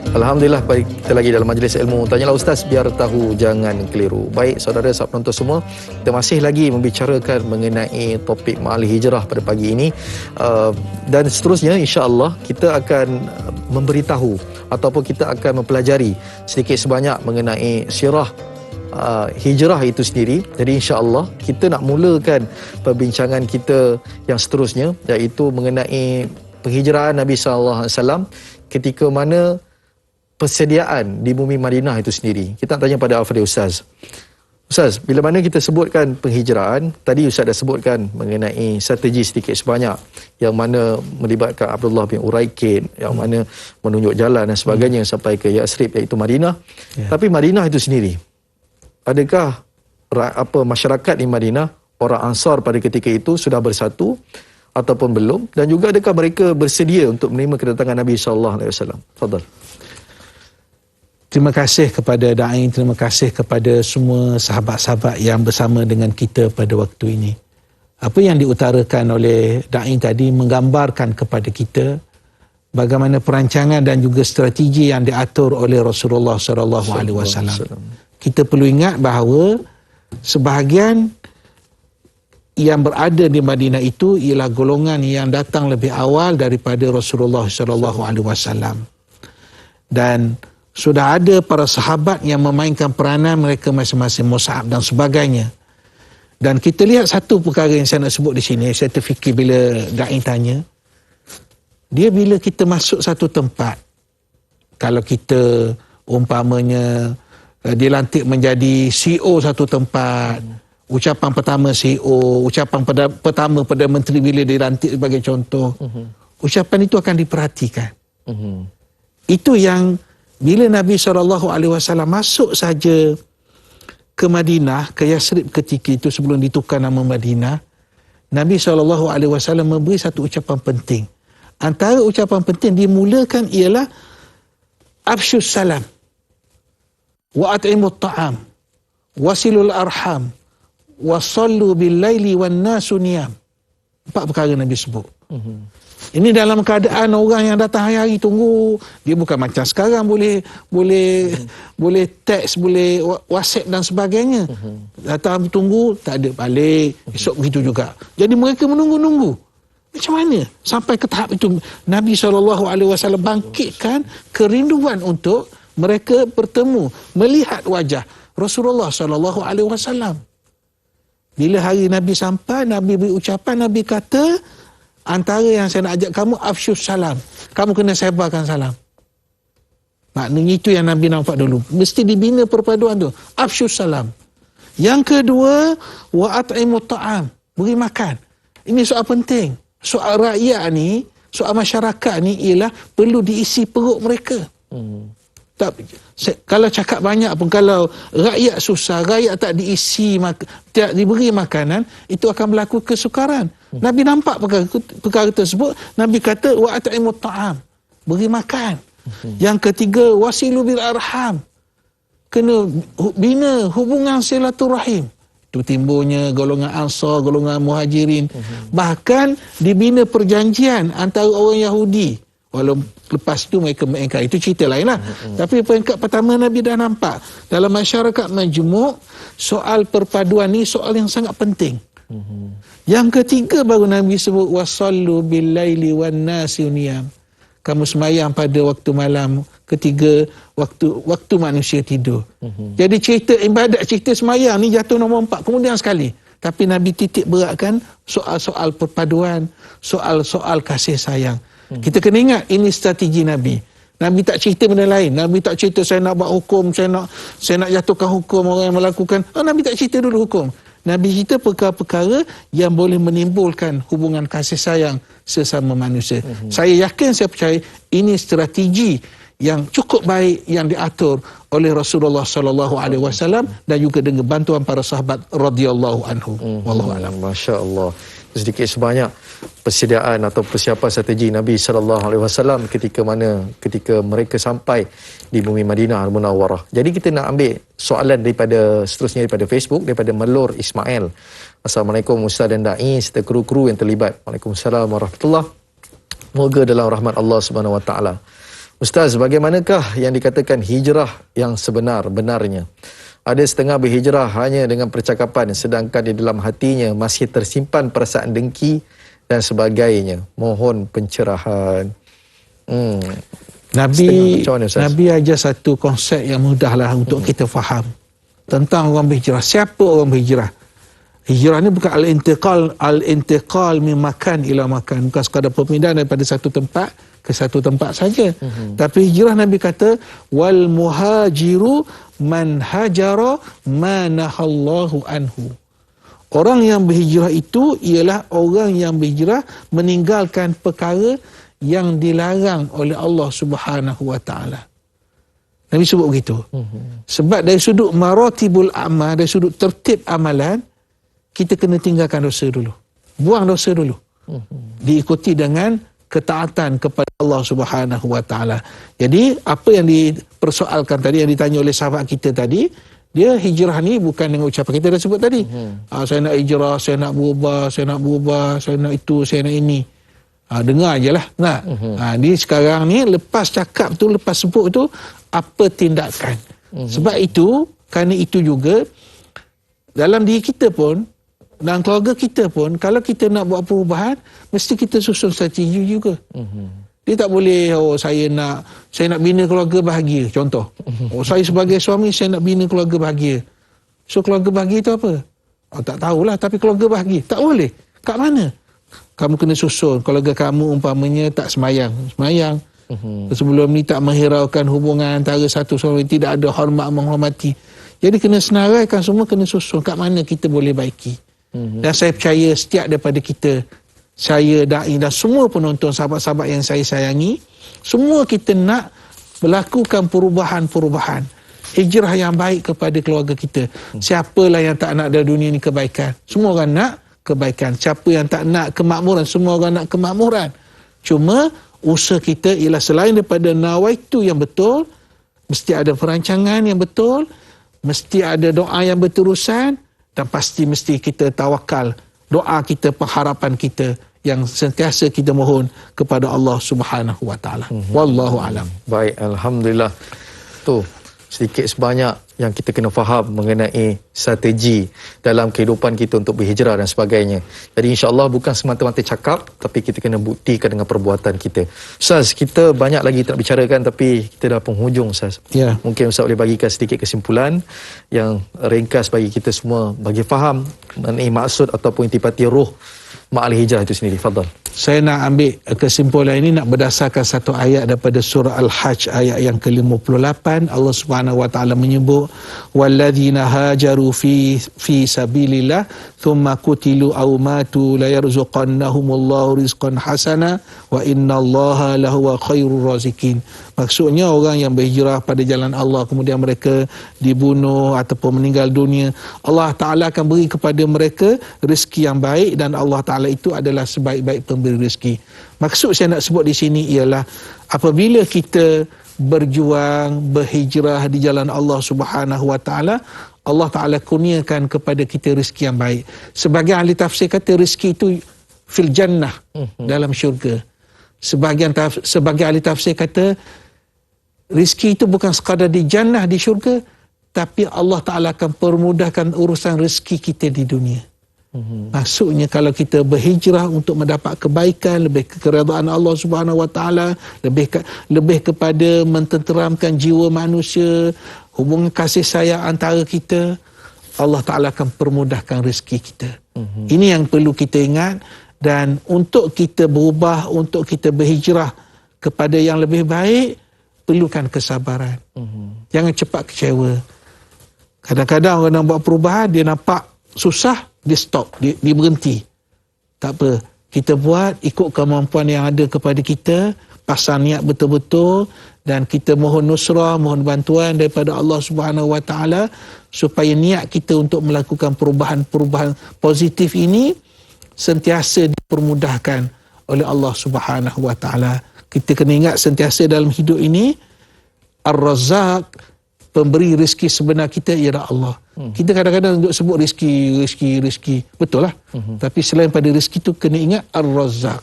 Alhamdulillah, baik, kita lagi dalam majlis ilmu Tanyalah Ustaz, biar tahu, jangan keliru. Baik, saudara sahabat penonton semua, kita masih lagi membicarakan mengenai topik ma'al hijrah pada pagi ini, dan seterusnya insya-Allah kita akan memberitahu ataupun kita akan mempelajari sedikit sebanyak mengenai sirah hijrah itu sendiri. Jadi insya-Allah kita nak mulakan perbincangan kita yang seterusnya, iaitu mengenai penghijrahan Nabi sallallahu alaihi wasallam ketika mana persediaan di bumi Madinah itu sendiri. Kita nak tanya pada Al-Fadhil Ustaz. Ustaz, bila mana kita sebutkan penghijrahan, tadi Ustaz dah sebutkan mengenai strategi sedikit sebanyak yang mana melibatkan Abdullah bin Uraiqin, yang mana menunjuk jalan dan sebagainya sampai ke Yasrib, iaitu Madinah. Tapi Madinah itu sendiri, adakah masyarakat di Madinah, orang Ansar pada ketika itu sudah bersatu ataupun belum, dan juga adakah mereka bersedia untuk menerima kedatangan Nabi sallallahu alaihi wasallam? Fadal. Terima kasih kepada Da'i, terima kasih kepada semua sahabat-sahabat yang bersama dengan kita pada waktu ini. Apa yang diutarakan oleh Da'i tadi menggambarkan kepada kita bagaimana perancangan dan juga strategi yang diatur oleh Rasulullah SAW. Kita perlu ingat bahawa sebahagian yang berada di Madinah itu ialah golongan yang datang lebih awal daripada Rasulullah SAW. Dan sudah ada para sahabat yang memainkan peranan mereka masing-masing, Mus'ab dan sebagainya. Dan kita lihat satu perkara yang saya nak sebut di sini, saya terfikir bila Da'i tanya, dia bila kita masuk satu tempat, kalau kita umpamanya dilantik menjadi CEO satu tempat, ucapan pertama CEO, ucapan pertama pada menteri bila dilantik sebagai contoh, ucapan itu akan diperhatikan. Itu yang bila Nabi SAW masuk saja ke Madinah, ke Yasrib ketika itu sebelum ditukar nama Madinah, Nabi SAW memberi satu ucapan penting. Antara ucapan penting dimulakan ialah Afshus salam, wa at'imut ta'am, wasilul arham, wasallu bil laili wan nasu niyam. 4 perkara Nabi sebut. Ini dalam keadaan orang yang datang hari-hari tunggu. Dia bukan macam sekarang boleh teks, boleh WhatsApp dan sebagainya. Datang tunggu, tak ada, balik. Esok begitu juga. Jadi mereka menunggu-nunggu. Macam mana? Sampai ke tahap itu Nabi SAW bangkitkan kerinduan untuk mereka bertemu, melihat wajah Rasulullah sallallahu alaihi wasallam. Bila hari Nabi sampai, Nabi beri ucapan, Nabi kata, antara yang saya nak ajak kamu, afsyus salam. Kamu kena sebarkan salam. Maknanya itu yang Nabi nampak dulu. Mesti dibina perpaduan tu. Afsyus salam. Yang kedua, wa at'imut ta'am. Beri makan. Ini soal penting. Soal rakyat ni, soal masyarakat ni ialah perlu diisi perut mereka. Tak, kalau cakap banyak pun, kalau rakyat susah, rakyat tak diisi, tak diberi makanan, itu akan berlaku kesukaran. Nabi nampak perkara tersebut, Nabi kata wa at'imut ta'am, beri makan. Yang ketiga, wasilu bil arham, kena bina hubungan silaturahim. Itu timbulnya golongan Ansar, golongan Muhajirin. Bahkan dibina perjanjian antara orang Yahudi. Walau lepas tu mereka mengingkari, itu cerita lain lah. Tapi peringkat pertama Nabi dah nampak dalam masyarakat majmuk, soal perpaduan ni soal yang sangat penting. Yang ketiga baru Nabi sebut wasallu bil laili wan nasi niyam. Kamu semayang pada waktu malam. Ketiga, waktu manusia tidur. Jadi cerita ibadat, cerita semayang ni jatuh nombor 4 kemudian sekali. Tapi Nabi titik beratkan soal-soal perpaduan, soal-soal kasih sayang. Kita kena ingat, ini strategi Nabi. Nabi tak cerita benda lain. Nabi tak cerita saya nak buat hukum, saya nak jatuhkan hukum orang yang melakukan. Nabi tak cerita dulu hukum. Nabi cerita perkara-perkara yang boleh menimbulkan hubungan kasih sayang sesama manusia. Saya yakin, saya percaya ini strategi yang cukup baik yang diatur oleh Rasulullah sallallahu alaihi wasallam dan juga dengan bantuan para sahabat radhiyallahu anhu. Wallahu a'lam. Masya-Allah. Sedikit sebanyak persediaan atau persiapan strategi Nabi sallallahu alaihi wasallam ketika mereka sampai di bumi Madinah Al-Munawwarah. Jadi kita nak ambil soalan seterusnya daripada Facebook, daripada Melur Ismail. Assalamualaikum Ustaz dan Dai serta kru-kru yang terlibat. Waalaikumsalam warahmatullahi. Moga dalam rahmat Allah Subhanahu wa taala. Ustaz, bagaimanakah yang dikatakan hijrah yang sebenar-benarnya? Ada setengah berhijrah hanya dengan percakapan, sedangkan di dalam hatinya masih tersimpan perasaan dengki dan sebagainya. Mohon pencerahan. Nabi ajar satu konsep yang mudahlah untuk kita faham tentang orang berhijrah. Siapa orang berhijrah? Hijrah ni bukan al-intiqal min makan ila makan, bukan sekadar pemindahan daripada satu tempat ke satu tempat saja. Tapi hijrah Nabi kata wal muhajiru man hajara ma nahallahu anhu. Orang yang berhijrah itu ialah orang yang berhijrah meninggalkan perkara yang dilarang oleh Allah Subhanahu wa taala. Nabi sebut begitu. Sebab dari sudut maratibul amal, dari sudut tertib amalan, kita kena tinggalkan dosa dulu. Buang dosa dulu. Diikuti dengan ketaatan kepada Allah Subhanahu wa taala. Jadi apa yang dipersoalkan tadi, yang ditanya oleh sahabat kita tadi, dia hijrah ni bukan dengan ucapan kita dah sebut tadi. Saya nak hijrah, saya nak berubah, saya nak itu, saya nak ini. Dengar je lah. Dia sekarang ni lepas cakap tu, lepas sebut tu, apa tindakan. Sebab itu, kerana itu juga dalam diri kita pun, dan keluarga kita pun, kalau kita nak buat perubahan, mesti kita susun strategi juga. Dia tak boleh, saya nak bina keluarga bahagia, contoh. Saya sebagai suami, saya nak bina keluarga bahagia. So keluarga bahagia itu apa? Tak tahulah, tapi keluarga bahagia. Tak boleh. Kat mana? Kamu kena susun. Keluarga kamu umpamanya tak semayang. Sebelum ni tak menghiraukan hubungan antara satu sama lain, tidak ada hormat menghormati. Jadi kena senaraikan semua, kena susun kat mana kita boleh baiki. Dan saya percaya setiap daripada kita, saya, Dai dan semua penonton, sahabat-sahabat yang saya sayangi, semua kita nak melakukan perubahan-perubahan, hijrah yang baik kepada keluarga kita. Siapalah yang tak nak dalam dunia ni kebaikan? Semua orang nak kebaikan. Siapa yang tak nak kemakmuran? Semua orang nak kemakmuran. Cuma usaha kita ialah selain daripada nawaitu yang betul, mesti ada perancangan yang betul, mesti ada doa yang berterusan, dan pasti mesti kita tawakal. Doa kita, pengharapan kita yang sentiasa kita mohon kepada Allah Subhanahu wa taala. Wallahu alam. Baik, alhamdulillah. Tu sedikit sebanyak yang kita kena faham mengenai strategi dalam kehidupan kita untuk berhijrah dan sebagainya. Jadi insya-Allah bukan semata-mata cakap, tapi kita kena buktikan dengan perbuatan kita. Ustaz, kita banyak lagi nak bicarakan tapi kita dah penghujung, Ustaz. Ya. Mungkin Ustaz boleh bagikan sedikit kesimpulan yang ringkas bagi kita semua bagi faham mengenai maksud ataupun intipati ruh ma'al hijrah itu sendiri. Fadal. Saya nak ambil kesimpulan ini nak berdasarkan satu ayat daripada surah Al-Hajj ayat yang ke-58. Allah Subhanahu wa taala menyebut walladzina hajaru fi sabilillah thumma qutilu aw matu la yarzuqannahumullahu rizqan hasana wa innallaha lahuwa khairur razikin. Maksudnya orang yang berhijrah pada jalan Allah kemudian mereka dibunuh ataupun meninggal dunia, Allah Taala akan beri kepada mereka rezeki yang baik dan Allah Taala itu adalah sebaik-baik pemberi rezeki. Maksud saya nak sebut di sini ialah apabila kita berjuang, berhijrah di jalan Allah Subhanahu wa taala, Allah Taala kurniakan kepada kita rezeki yang baik. Sebagian ahli tafsir kata rezeki itu fil jannah, dalam syurga. Sebagian ahli tafsir kata rezeki itu bukan sekadar di jannah, di syurga, tapi Allah Taala akan permudahkan urusan rezeki kita di dunia. Maksudnya kalau kita berhijrah untuk mendapat kebaikan, lebih keredaan Allah Subhanahu wa taala, lebih kepada mententeramkan jiwa manusia, hubungan kasih sayang antara kita, Allah Taala akan permudahkan rezeki kita. Ini yang perlu kita ingat, dan untuk kita berubah, untuk kita berhijrah kepada yang lebih baik, perlukan kesabaran. Jangan cepat kecewa. Kadang-kadang orang nak buat perubahan, dia nampak susah, dia stop, dia berhenti. Tak apa, kita buat ikut kemampuan yang ada kepada kita, pasang niat betul-betul, dan kita mohon nusrah, mohon bantuan daripada Allah Subhanahu wa taala supaya niat kita untuk melakukan perubahan-perubahan positif ini sentiasa dipermudahkan oleh Allah Subhanahu wa taala. Kita kena ingat sentiasa dalam hidup ini, Ar-Razzaq, pemberi rezeki sebenar kita ialah Allah. Kita kadang-kadang duk sebut rezeki. Betul lah. Tapi selain pada rezeki tu kena ingat Ar-Razzaq,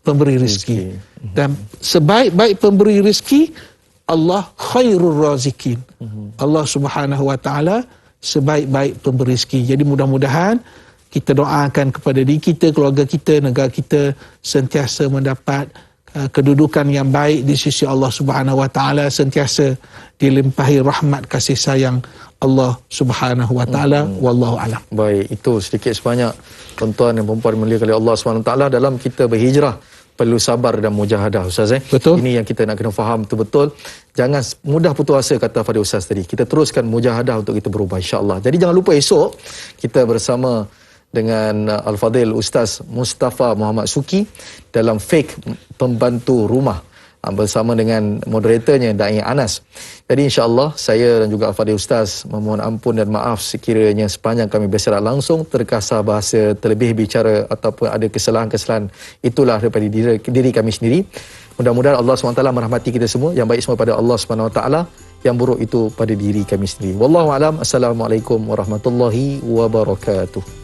pemberi rezeki. Dan sebaik-baik pemberi rezeki, Allah khairur razikin. Allah Subhanahu wa taala sebaik-baik pemberi rezeki. Jadi mudah-mudahan kita doakan kepada diri kita, keluarga kita, negara kita sentiasa mendapat kedudukan yang baik di sisi Allah Subhanahu wa taala, sentiasa dilimpahi rahmat kasih sayang Allah Subhanahu wa taala. Wallahu alam. Baik, itu sedikit sebanyak tuan-tuan dan puan-puan dimuliakan oleh Allah Subhanahu wa taala, dalam kita berhijrah perlu sabar dan mujahadah, Ustaz. Betul. Ini yang kita nak kena faham betul-betul. Jangan mudah putus asa, kata Fadil Ustaz tadi. Kita teruskan mujahadah untuk kita berubah, insya-Allah. Jadi jangan lupa esok kita bersama dengan Al-Fadil Ustaz Mustafa Muhammad Suki dalam Fake Pembantu Rumah bersama dengan moderatornya Da'i Anas. Jadi insya-Allah saya dan juga Al-Fadil Ustaz memohon ampun dan maaf sekiranya sepanjang kami bersiaran langsung terkasar bahasa, terlebih bicara ataupun ada kesalahan-kesalahan, itulah daripada diri kami sendiri. Mudah-mudahan Allah SWT merahmati kita semua. Yang baik semua pada Allah SWT, yang buruk itu pada diri kami sendiri. Wallahu alam. Assalamualaikum warahmatullahi wabarakatuh.